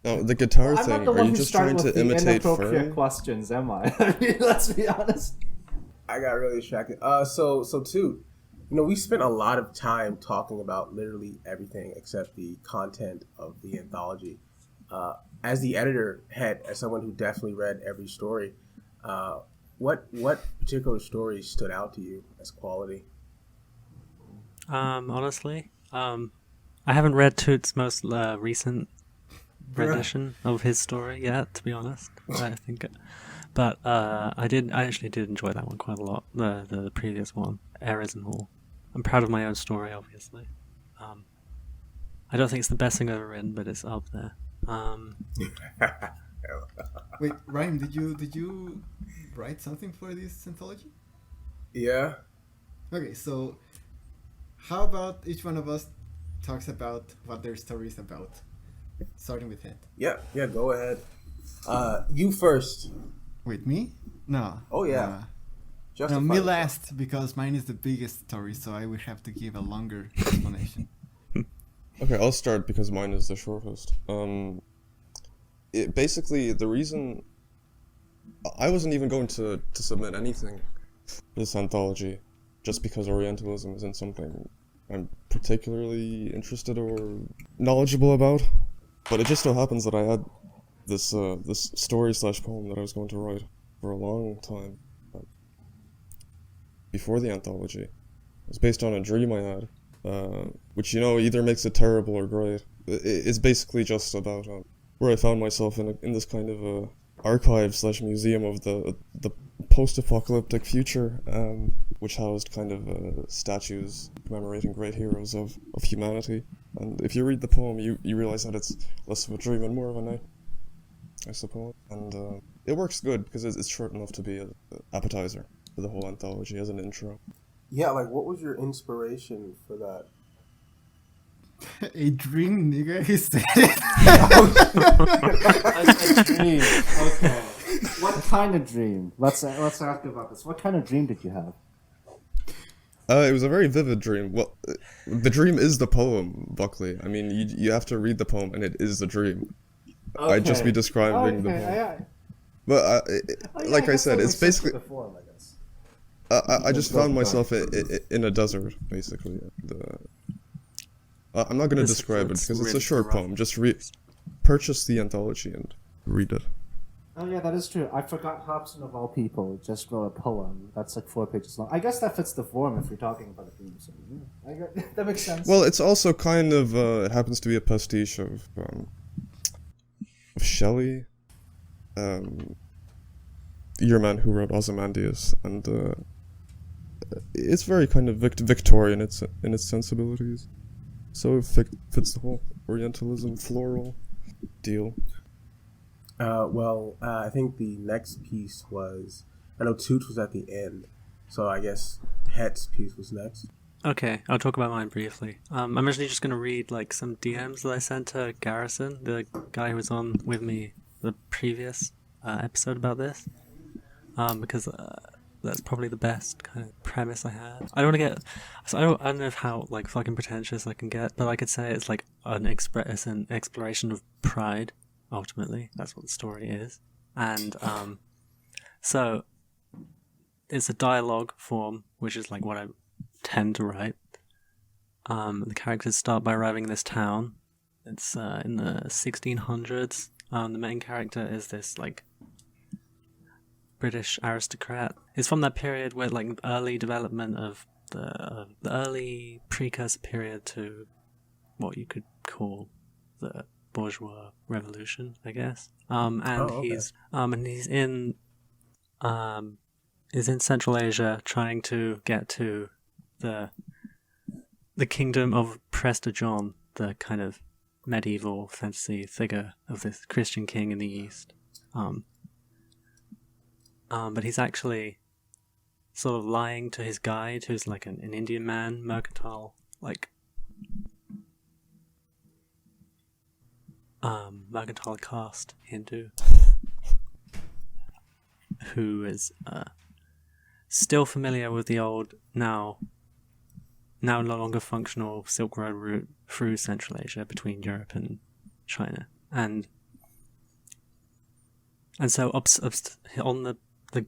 No, the guitar I'm not thing. the Are one you who just started trying with to the imitate inappropriate Fern? questions, am I? I mean, let's be honest. I got really distracted. So Toot, we spent a lot of time talking about literally everything except the content of the anthology. As the editor head, as someone who definitely read every story, what particular stories stood out to you as quality? Honestly, I haven't read Toot's most recent rendition of his story yet, to be honest. I think, but I actually did enjoy that one quite a lot. The previous one, Errors and All. I'm proud of my own story, obviously. I don't think it's the best thing I've ever written, but it's up there. wait, Rhyme, did you write something for this anthology? Yeah. Okay, so how about each one of us talks about what their story is about, starting with Head. Yeah, go ahead. You first. Wait, me? No. Oh, yeah. No, Justify me yourself. last, because mine is the biggest story, so I will have to give a longer explanation. Okay, I'll start because mine is the shortest. Basically, the reason I wasn't even going to submit anything for this anthology, just because Orientalism isn't something I'm particularly interested or knowledgeable about. But it just so happens that I had this story/poem that I was going to write for a long time before the anthology. It was based on a dream I had, which either makes it terrible or great. It's basically just about where I found myself in this kind of archive/museum of the post-apocalyptic future, which housed kind of statues commemorating great heroes of humanity. And if you read the poem, you realize that it's less of a dream and more of a night, I suppose. And it works good because it's short enough to be an appetizer for the whole anthology as an intro. Yeah, what was your inspiration for that? A dream, nigga, he said. A dream. Okay. What kind of dream? Let's ask about this. What kind of dream did you have? It was a very vivid dream. Well, the dream is the poem, Buckley. I mean, you have to read the poem, and it is the dream. Okay. I'd just be describing the poem. But like I said, it's basically. The form, I guess. I just found myself in a desert, basically. I'm not going to describe it because it's a short poem. Just purchase the anthology and read it. Oh yeah, that is true. I forgot Hobson of all people just wrote a poem that's like 4 pages long. I guess that fits the form if you're talking about a theme. So yeah, that makes sense. Well, it's also kind of it happens to be a pastiche of Shelley, your man who wrote Ozymandias, and it's very kind of Victorian in its sensibilities. So it fits the whole Orientalism floral deal. I think the next piece was, I know Toots was at the end, so I guess Het's piece was next. Okay, I'll talk about mine briefly. I'm actually just going to read like some DMs that I sent to Garrison, the guy who was on with me the previous episode about this, because that's probably the best kind of premise I had. I don't want to get, so I don't know how like fucking pretentious I can get, but I could say it's like it's an exploration of pride. Ultimately, that's what the story is, and so it's a dialogue form, which is like what I tend to write. The characters start by arriving in this town. It's in the 1600s. The main character is this like British aristocrat. It's from that period where like early development of the early precursor period to what you could call the bourgeois revolution, I guess. He's in Central Asia trying to get to the kingdom of Prester John, the kind of medieval fantasy figure of this Christian king in the East. But he's actually sort of lying to his guide, who's like an Indian man, mercantile caste Hindu, who is still familiar with the old, now no longer functional Silk Road route through Central Asia between Europe and China, and so on the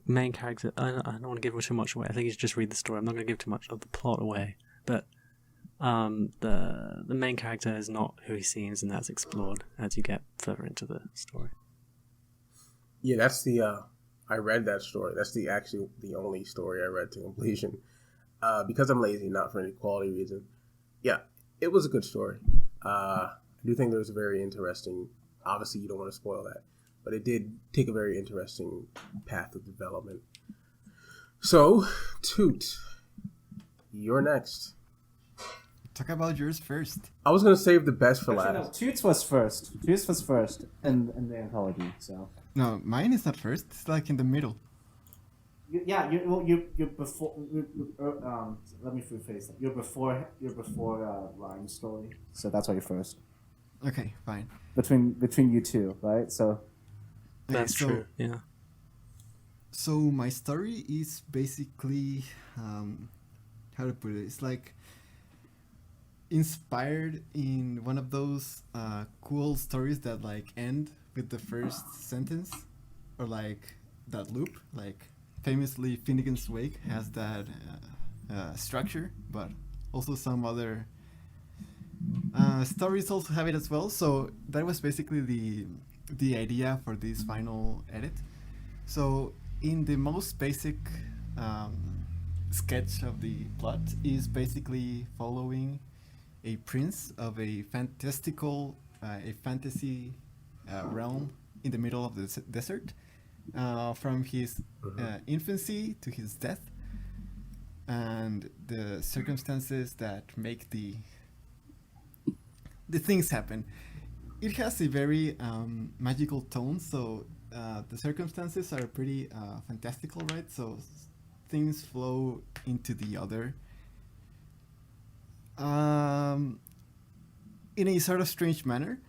main character, I don't want to give too much away. I think you should just read the story. I'm not going to give too much of the plot away, but the main character is not who he seems, and that's explored as you get further into the story. Yeah, that's the I read that story. That's the only story I read to completion. Because I'm lazy, not for any quality reason. Yeah, it was a good story. I do think there was a very interesting. Obviously, you don't want to spoil that, but it did take a very interesting path of development. So, Toot, you're next. Talk about yours first. I was gonna save the best for Actually, last. no, Toots was first. Toots was first in the anthology. So No, mine is not first. It's like in the middle. you're before. Let me rephrase that. You're before Ryan's story. So that's why you're first. Okay, fine. Between you two, right? So That's true. Yeah. So my story is basically how to put it. It's like inspired in one of those cool stories that like end with the first sentence, or like that loop. Like famously, Finnegan's Wake has that structure, but also some other stories also have it as well. So that was basically the idea for this final edit. So in the most basic sketch of the plot is basically following a prince of a fantasy realm in the middle of the desert, from his infancy to his death, and the circumstances that make the things happen. It has a very magical tone, so the circumstances are pretty fantastical, right? So things flow into the other in a sort of strange manner,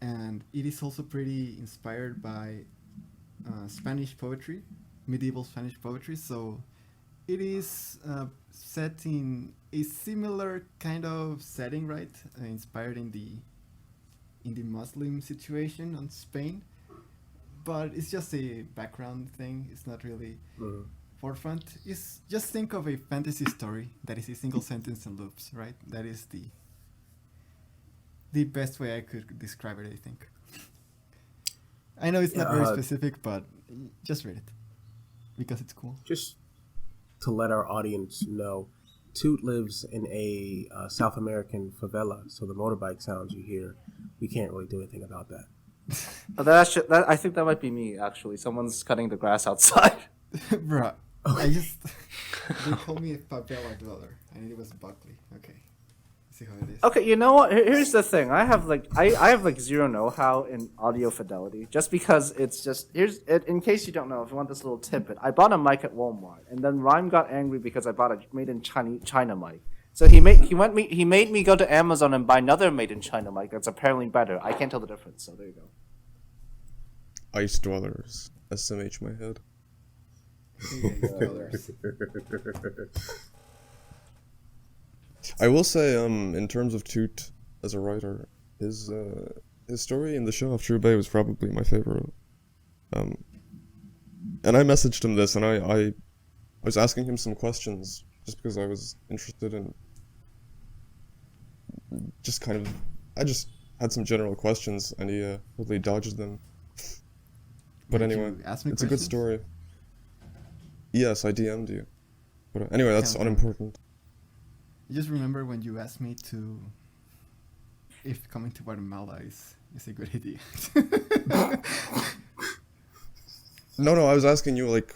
and it is also pretty inspired by Spanish poetry, medieval Spanish poetry. So it is set in a similar kind of setting, right? Inspired in the Muslim situation on Spain, but it's just a background thing. It's not really forefront. It's just think of a fantasy story that is a single sentence and loops, right? That is the best way I could describe it, I think. I know it's not very Uh, specific, but just read it because it's cool. Just to let our audience know, Toot lives in a South American favela, so the motorbike sounds you hear, we can't really do anything about that. I think that might be me, actually. Someone's cutting the grass outside. Bruh, I just they called me a favela dweller, and it was Buckley. Okay, see how it is. Okay, you know what? Here's the thing. I have like zero know-how in audio fidelity, just because it's just in case you don't know, if you want this little tidbit, I bought a mic at Walmart, and then Rhyme got angry because I bought a made in China mic. So he made me go to Amazon and buy another made in China mic that's apparently better. I can't tell the difference. So there you go. Ice dwellers. SMH my head. I will say, in terms of Toot as a writer, his story in the show of True Bay was probably my favorite. And I messaged him this, and I was asking him some questions just because I was interested in I just had some general questions, and he totally dodged them. But Did anyway, you ask me it's a good questions? story. Yes, I DM'd you. But anyway, that's Okay. unimportant. You just remember when you asked me if coming to Guatemala is a good idea. No, I was asking you, like,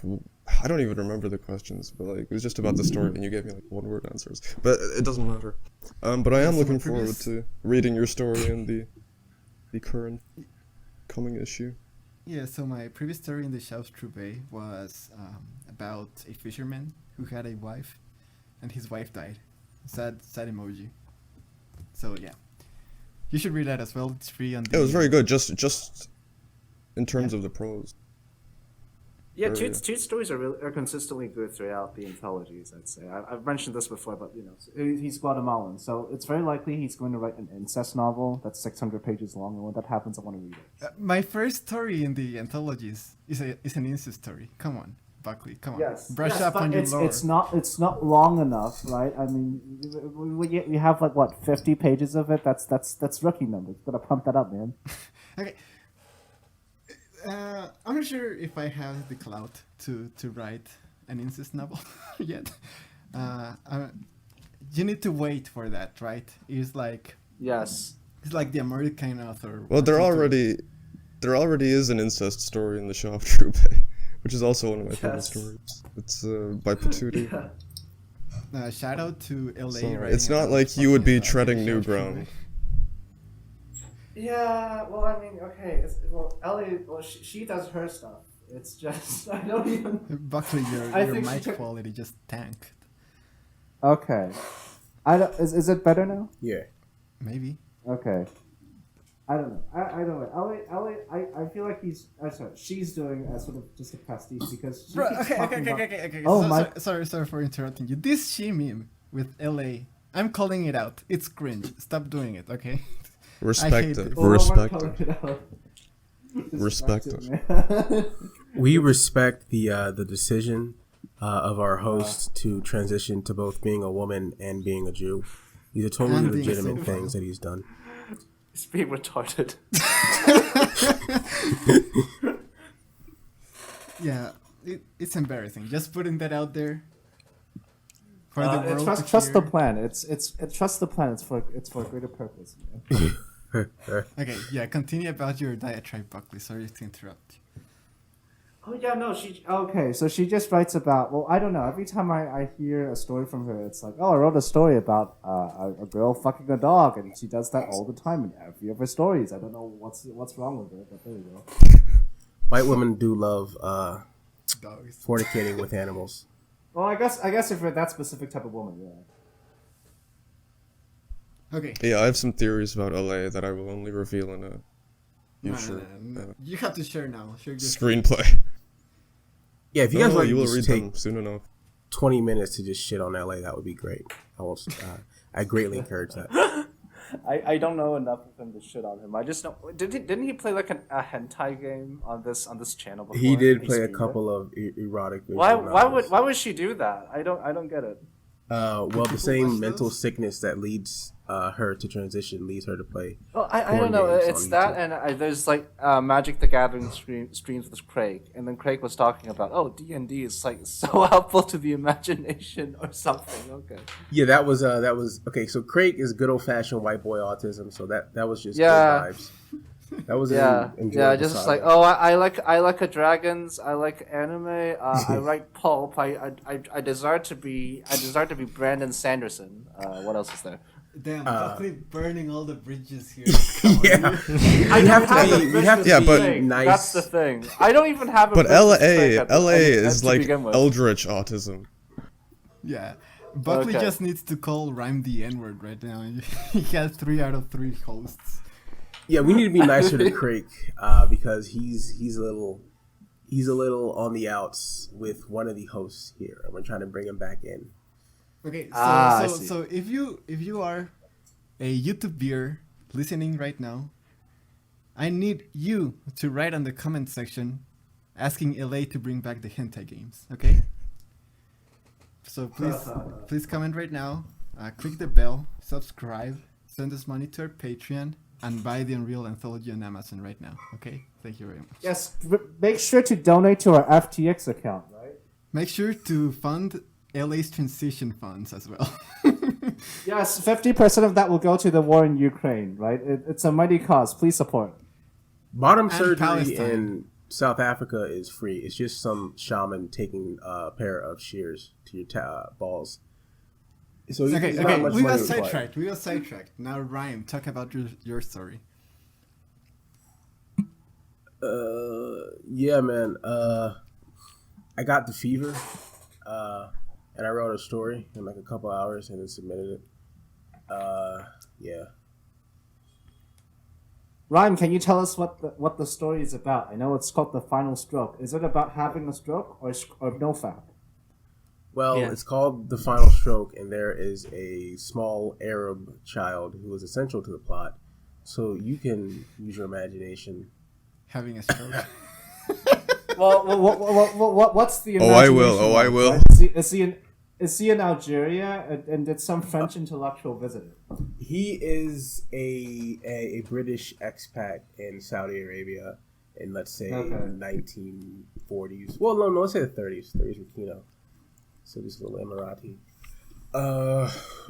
I don't even remember the questions, but like it was just about the story, and you gave me like one-word answers. But it doesn't matter. But I am So looking my forward previous- to reading your story in the current coming issue. Yeah, so my previous story in the Shouts True Bay was about a fisherman who had a wife, and his wife died. Sad emoji. So yeah, you should read that as well. It's free on the. It was very good, just in terms of the prose. Yeah, Very- Toot's stories are consistently good throughout the anthologies, I'd say. I've mentioned this before, but he's Guatemalan, so it's very likely he's going to write an incest novel that's 600 pages long, and when that happens, I want to read it. My first story in the anthologies is an incest story. Come on, Buckley. Come on. Brush up on your lore. It's not long enough, right? I mean, we have like what 50 pages of it. That's rookie numbers. Gotta pump that up, man. Okay. I'm not sure if I have the clout to write an incest novel yet. You need to wait for that, right? It's like Yes. the American author. Well, there wanting to- already is an incest story in the Shaw of True Bay, which is also one of my favorite Yes. stories. It's by Patootie. shout out to LA. So, writing it's not about like you would be fucking, treading the new Shouts True ground. Bay. Yeah. Well, I mean, okay. Ellie. Well, she does her stuff. It's just I don't even. Buckley, I your think she mic took- quality just tanked. Okay. I don't. Is it better now? Yeah. Maybe. Okay. I don't know. I don't know. Ellie, I feel like she's doing a sort of just a pastiche because she keeps talking about- Okay. Oh, my- Sorry for interrupting you. This she meme with LA, I'm calling it out. It's cringe. Stop doing it, okay? Respect hate it. it. Well, we're Respect calling it. it out. Respect it. man. We respect the decision of our host to transition to both being a woman and being a Jew. These are totally And being a legitimate cinephile. things that he's done. It's being retarded. Yeah, it's embarrassing. Just putting that out there for the world to Trust the hear. plan. It's trust the plan. It's for a greater purpose. Man. Okay, yeah, continue about your diatribe, Buckley. Sorry to interrupt. Oh yeah, no, so she just writes about, well, I don't know, every time I hear a story from her, it's like, oh, I wrote a story about a girl fucking a dog, and she does that all the time in every of her stories. I don't know what's wrong with her, but there you go. White women do love Dogs. fornicating with animals. Well, I guess if you're that specific type of woman, yeah. Okay. Yeah, I have some theories about LA that I will only reveal in a No, future no. You have to share now. Share your screenplay. Yeah, if you guys No, like you will just read take them soon enough. 20 minutes to just shit on LA, that would be great. I greatly encourage that. I don't know enough of him to shit on him. I just know didn't he play like a hentai game on this channel before? He did play a streamed it? couple of erotic. Why visual novels. would she do that? I don't get it. Well, the people same watch mental those? sickness that leads her to transition leads her to play. Well, I porn don't know. games It's on that, YouTube. and there's like Magic the Gathering streams with Craig, and then Craig was talking about D&D is like so helpful to the imagination or something. Okay. Yeah, that was okay. So Craig is good old fashioned white boy autism. So that was just Yeah. good vibes. That was Yeah, an enjoyable just saga. like I like a dragons. I like anime. I write pulp. I desire to be Brandon Sanderson. What else is there? Damn, Buckley burning all the bridges here. Yeah, I you have don't to be. a You have to Yeah, be but- thing. nice. That's the thing. I don't even have a But LA, business LA bank is to like begin with. eldritch autism. Yeah. Buckley Okay. just needs to call Rhyme the N-word right now. He has 3 out of 3 hosts. Yeah, we need to be nicer to Craig because he's a little on the outs with one of the hosts here, and we're trying to bring him back in. Okay, so I see. so if you are a YouTuber listening right now, I need you to write on the comment section asking LA to bring back the hentai games, okay? So please comment right now, click the bell, subscribe, send us money to our Patreon, and buy the Unreal Anthology on Amazon right now, okay? Thank you very much. Yes, make sure to donate to our FTX account, right? Make sure to fund LA's transition funds as well. Yes, 50% of that will go to the war in Ukraine, right? It's a mighty cause. Please support. Bottom And surgery Palestine. in South Africa is free. It's just some shaman taking a pair of shears to your balls. So Okay, it's not much we got money required. sidetracked. We got sidetracked. Now, Ryan, talk about your story. Yeah, man. I got the fever, and I wrote a story in like a couple hours and then submitted it. Yeah. Ryan, can you tell us what the story is about? I know it's called The Final Stroke. Is it about having a stroke or no fact? Well, Yeah. it's called The Final Stroke, and there is a small Arab child who is essential to the plot. So you can use your imagination. Having a stroke. What's the Oh, I imagination will. Oh, I like, will. right? Is he in Algeria and did some French intellectual visit him? He is a British expat in Saudi Arabia in, let's say, Okay. 1940s. Well, no, let's say the 30s. 30s were Kino. So this little Emirati.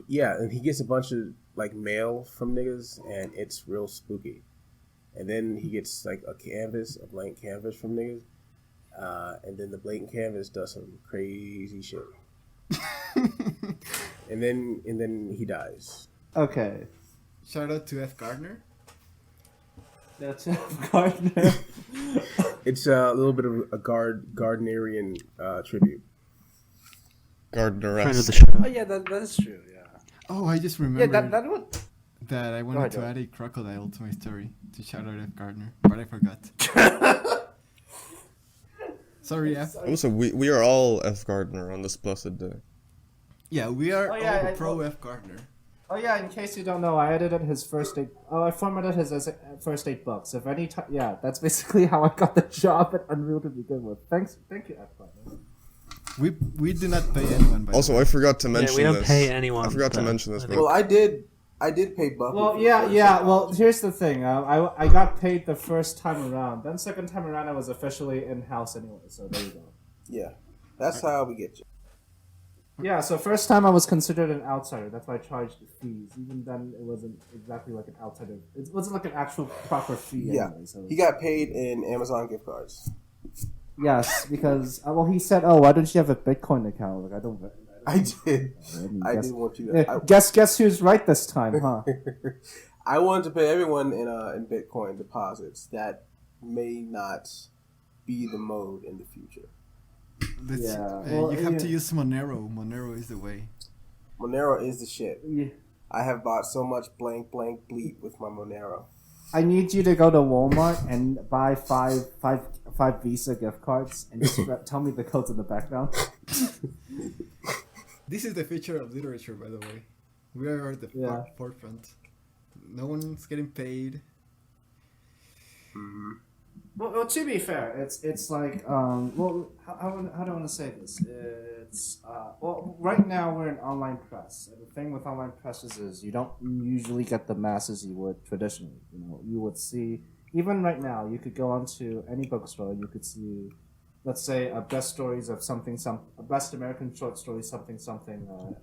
Yeah, and he gets a bunch of like mail from niggas, and it's real spooky. And then he gets like a blank canvas from niggas, and then the blank canvas does some crazy shit. and then he dies. Okay. Shout out to F. Gardner. That's Gardner. It's a little bit of a Gardnerian tribute. Gardner Friend of the esque. show. Oh yeah, that is true. Yeah. Oh, I just Yeah, remembered that would. that I wanted ahead, to Joe. add a crocodile to my story to shout out F. Gardner, but I forgot. Sorry, F. Also, we are all F. Gardner on this blessed day. Yeah, we are Oh, yeah, all pro F. Gardner. Oh yeah, in case you don't know, I edited his first 8. Oh, I formatted his first 8 books. If any time, yeah, that's basically how I got the job at Unreal to begin with. Thank you, F. Gardner. We do not pay anyone. By Also, I forgot to mention we don't this. pay anyone, I forgot to but mention this. I But think- I did pay Buffy. Well, for yeah, the first yeah. episode. Well, here's the thing. I got paid the first time around. Then second time around, I was officially in house anyway. So there you go. Yeah, that's how we get you. Yeah. So first time I was considered an outsider. That's why I charged fees. Even then, it wasn't exactly like an outsider. It wasn't like an actual proper fee. Yeah, Anyway, so. he got paid in Amazon gift cards. Yes, because well, he said, "Oh, why don't you have a Bitcoin account?" Like I don't. I did. I guess- did want you Yeah, to. guess who's right this time, huh? I wanted to pay everyone in Bitcoin deposits. That may not be the mode in the future. Yeah, well, you have yeah. to use Monero. Monero is the way. Monero is the shit. Yeah. I have bought so much blank bleep with my Monero. I need you to go to Walmart and buy five Visa gift cards and just tell me the codes in the background. This is the future of literature, by the way. We are at the Yeah. forefront. No one's getting paid. Well, to be fair, it's like well, how do I want to say this? It's well, right now we're in online press, and the thing with online presses is you don't usually get the masses you would traditionally. You would see even right now. You could go onto any bookstore, you could see, let's say, a best stories of a best American short story something,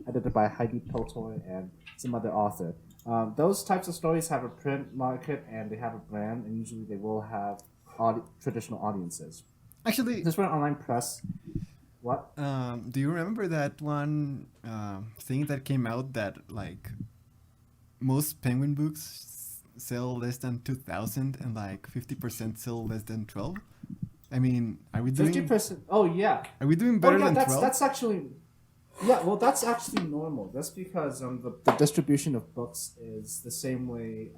edited by Heidi Peltoy and some other author. Those types of stories have a print market and they have a brand, and usually they will have traditional audiences. Actually, This for an online press. What? do you remember that one thing that came out that like most Penguin books sell less than 2,000 and like 50% sell less than 12? I mean, are we doing 50%? Oh yeah. Are we doing better than 12? That's actually. Yeah, well, that's actually normal. That's because the distribution of books is the same way.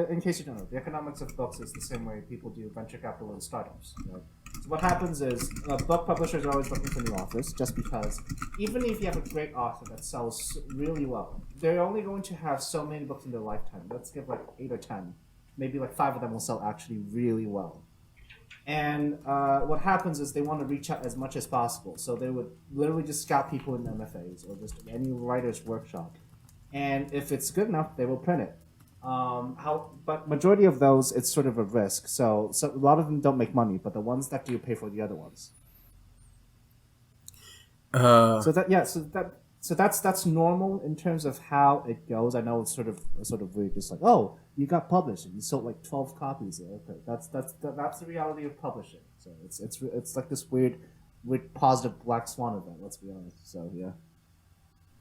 In case you don't know, the economics of books is the same way people do venture capital and startups. Right? So what happens is book publishers are always looking for new authors, just because even if you have a great author that sells really well, they're only going to have so many books in their lifetime. Let's give like 8 or 10, maybe like 5 of them will sell actually really well. And what happens is they want to reach out as much as possible. So they would literally just scout people in MFAs or just any writer's workshop. And if it's good enough, they will print it. But majority of those, it's sort of a risk. So a lot of them don't make money, but the ones that do pay for the other ones. So that's normal in terms of how it goes. I know it's sort of weird, just like, oh, you got published and you sold like 12 copies. Okay, that's the reality of publishing. So it's like this weird positive black swan event. Let's be honest. So yeah.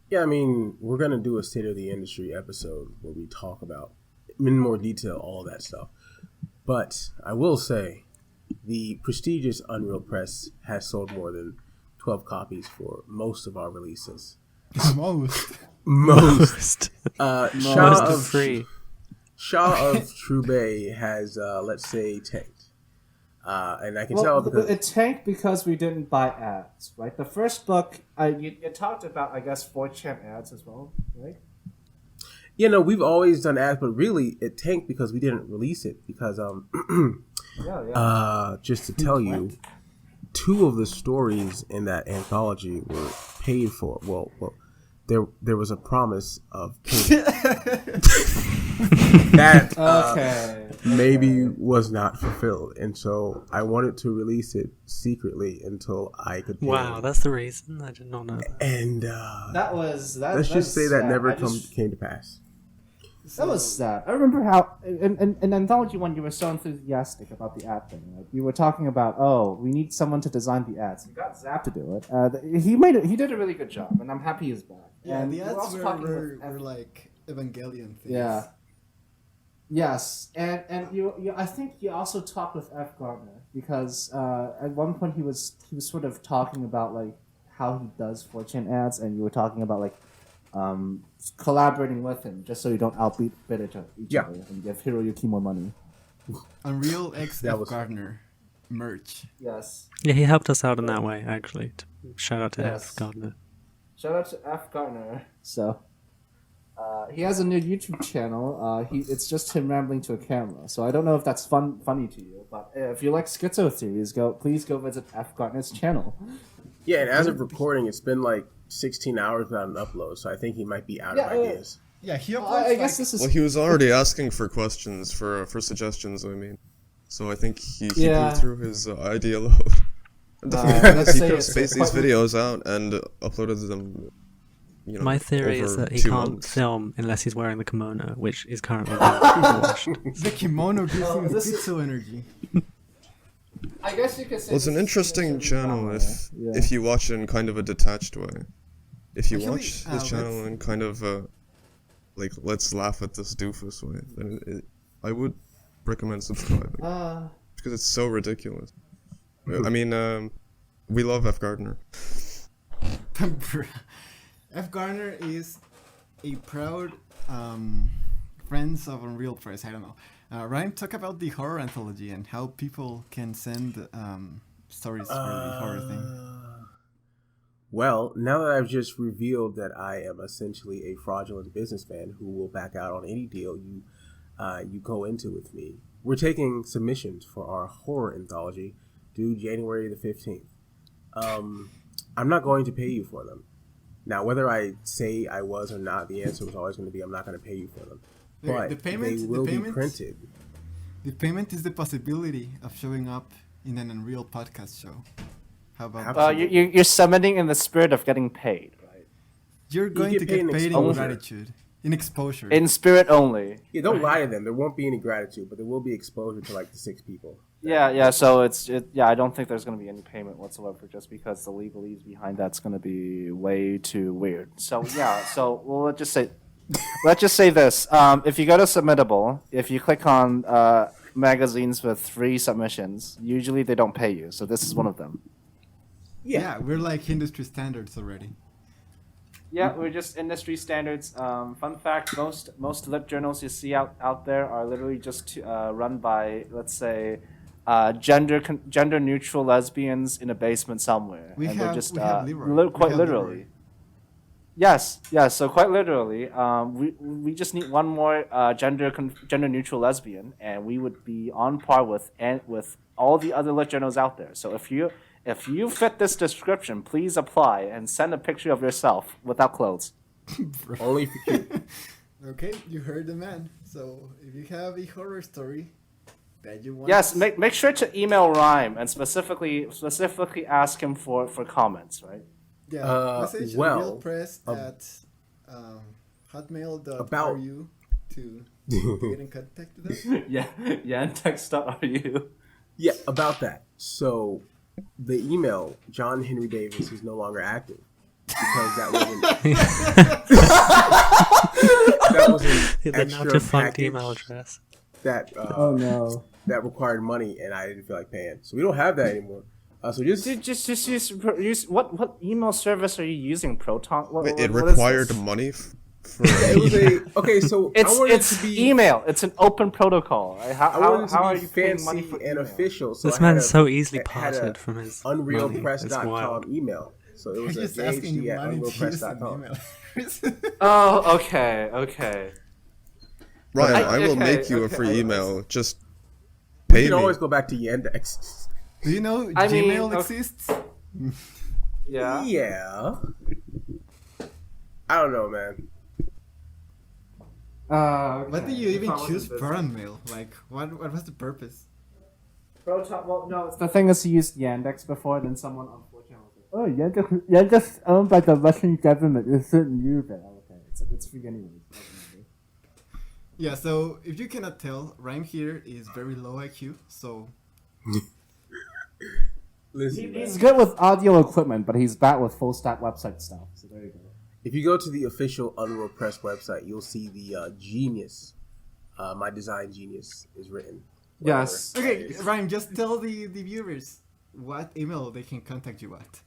Yeah, I mean, we're gonna do a state of the industry episode where we talk about in more detail all that stuff. But I will say, the prestigious Unreal Press has sold more than 12 copies for most of our releases. Most. Shaw of Trubay has, let's say, tanked. And I can tell because it tanked because we didn't buy ads, right? The first book, you talked about, I guess, 4chan ads as well, right? Yeah, no, we've always done ads, but really it tanked because we didn't release it. Because, just to tell you, 2 of the stories in that anthology were paid for. Well, there was a promise of that maybe was not fulfilled, and so I wanted to release it secretly until I could pay. Wow, that's the reason. I did not know that. And let's just say that never came to pass. That was sad. I remember how in Anthology 1 you were so enthusiastic about the ad thing. Like you were talking about, oh, we need someone to design the ads. You got Zap to do it. He did a really good job, and I'm happy he's back. Yeah, and the ads were like Evangelion things. Yeah. Yes, and you I think you also talked with F. Gardner because at one point he was sort of talking about like how he does 4chan ads, and you were talking about like collaborating with him just so you don't outbid each other and give Hiroyuki more money. Unreal X F. Gardner merch. Yes. Yeah, he helped us out in that way, actually. Shout out to F. Gardner. Shout out to F. Gardner. So, he has a new YouTube channel. It's just him rambling to a camera. So I don't know if that's funny to you, but if you like schizo theories, please go visit F. Gardner's channel. Yeah, and as of recording, it's been like 16 hours without an upload, so I think he might be out of ideas. Yeah, he uploads. I guess this is. Well, he was already asking for questions for suggestions. I mean, so I think he blew through his idea load. He could have spaced these videos out and uploaded them. You know, my theory is that he can't film unless he's wearing the kimono, which is currently washed. The kimono gives him pixel energy. I guess you could say. Well, it's an interesting channel if you watch it in kind of a detached way. If you watch his channel in kind of like let's laugh at this doofus way, then I would recommend subscribing because it's so ridiculous. I mean, we love F. Gardner. F. Gardner is a proud friends of Unreal Press. I don't know. Ryan, talk about the horror anthology and how people can send stories for the horror thing. Well, now that I've just revealed that I am essentially a fraudulent businessman who will back out on any deal you go into with me, we're taking submissions for our horror anthology due January the 15th. I'm not going to pay you for them. Now, whether I say I was or not, the answer was always going to be I'm not going to pay you for them. But they will be printed. The payment is the possibility of showing up in an Unreal podcast show. How about that? You're submitting in the spirit of getting paid, right? You're going to get paid in gratitude. In exposure. In spirit only. Yeah, don't lie to them. There won't be any gratitude, but there will be exposure to like the 6 people. Yeah. So I don't think there's going to be any payment whatsoever, just because the legalese behind that's going to be way too weird. So yeah. So well, let's just say this. If you go to Submittable, if you click on magazines with 3 submissions, usually they don't pay you. So this is one of them. Yeah, we're like industry standards already. Yeah, we're just industry standards. Fun fact: most lit journals you see out there are literally just run by, let's say, gender neutral lesbians in a basement somewhere, we have Leroy. Quite literally. Leroy. Yes. So quite literally, we just need one more gender neutral lesbian, and we would be on par with all the other lit journals out there. So if you fit this description, please apply and send a picture of yourself without clothes. Only for cute. Okay, you heard the man. So if you have a horror story that you want, yes, make sure to email Rhyme and specifically ask him for comments, right? yeah, message realpress at hotmail.ru to get in contact with us. and text.ru. Yeah, about that. So the email, John Henry Davis, is no longer active because that was an the extra not defunct package email address. that that required money, and I didn't feel like paying. So we don't have that anymore. So just use what email service are you using? Proton? It required money for it was okay. So it's email. It's an open protocol. How are you paying money for and email? official? So This man's so easily parted from his unrealpress.com email. So it was just a asking JHD you at money to use an unrealpress.com. email. Oh, okay. Ryan, I will make you a free email. Just You pay can me. always go back to Yandex. Do you know I mean, Gmail exists? Yeah. Yeah. I don't know, man. What do you even choose Proton Mail? Like, what was the purpose? Proton. Well, no. The thing is, you used Yandex before, then someone unfortunately was like, "Oh, Yandex owned by the Russian government. You shouldn't use it." Okay, it's free anyways. Yeah. So if you cannot tell, Rhyme here is very low IQ. So Listen, He's good with audio equipment, but he's bad with full stack website stuff. So there you go. if you go to the official Unreal Press website, you'll see the genius. My design genius is written. Yes. okay, Rhyme, just tell the viewers what email they can contact you at.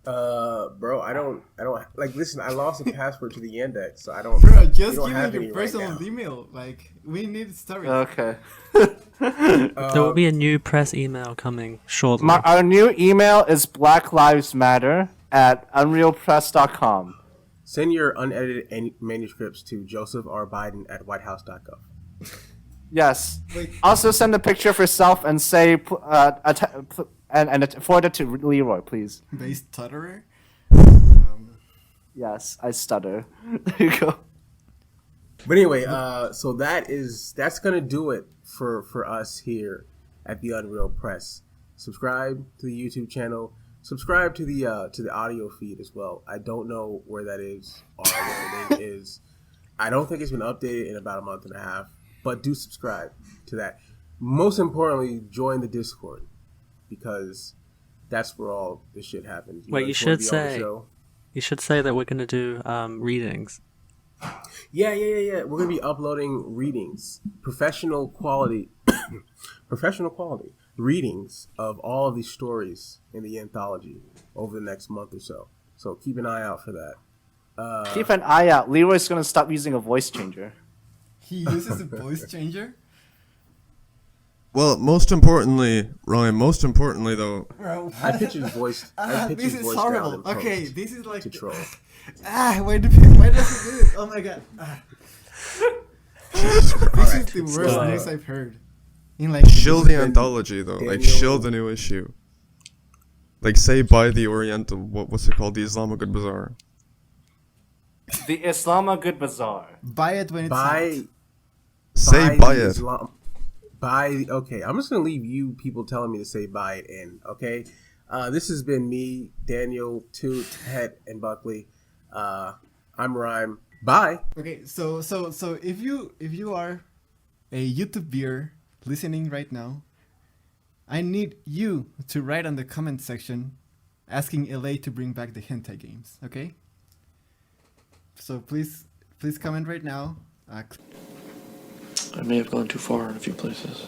Bro, I don't like. Listen, I lost the password to the Yandex, so I don't. Bro, we just don't give have me any your right personal now. email. Like, we need stories. Okay. There will be a new press email coming shortly. Our new email is blacklivesmatter@unrealpress.com. Send your unedited manuscripts to Joseph R. Biden at whitehouse.gov. Yes. Wait. Also send a picture of yourself and say and forward it to Leroy, please. Base stutterer. Yes, I stutter. There you go. But anyway, so that's gonna do it for us here at the Unreal Press. Subscribe to the YouTube channel. Subscribe to the audio feed as well. I don't know where that is or where it is. I don't think it's been updated in about a month and a half. But do subscribe to that. Most importantly, join the Discord because that's where all this shit happens. Wait, you just wanna should be on the say. show. You should say that we're going to do readings. Yeah. We're gonna be uploading readings, professional quality readings of all of these stories in the anthology over the next month or so. So keep an eye out for that. Keep an eye out. Leroy's gonna stop using a voice changer. He uses a voice changer. Well, most importantly, Ryan, though, Bro, I pitch his voice. I pitch this his is voice horrible. down in Okay, post this is like to troll. why does he do this? Oh my god. This is the so, worst uh, news I've heard. In like Shill the been anthology though, like Daniel- shill the new issue. Like say buy the Oriental, what's it called, the Islamic Bazaar. The Islamic Bazaar. buy it when it's buy out. Say buy the it. Okay, I'm just gonna leave you people telling me to say buy it in. Okay, this has been me, Daniel, Toot, Het, and Buckley. I'm Rhyme. Bye. Okay, so if you are a YouTube viewer listening right now, I need you to write on the comment section asking LA to bring back the hentai games, okay? So please comment right now. I may have gone too far in a few places.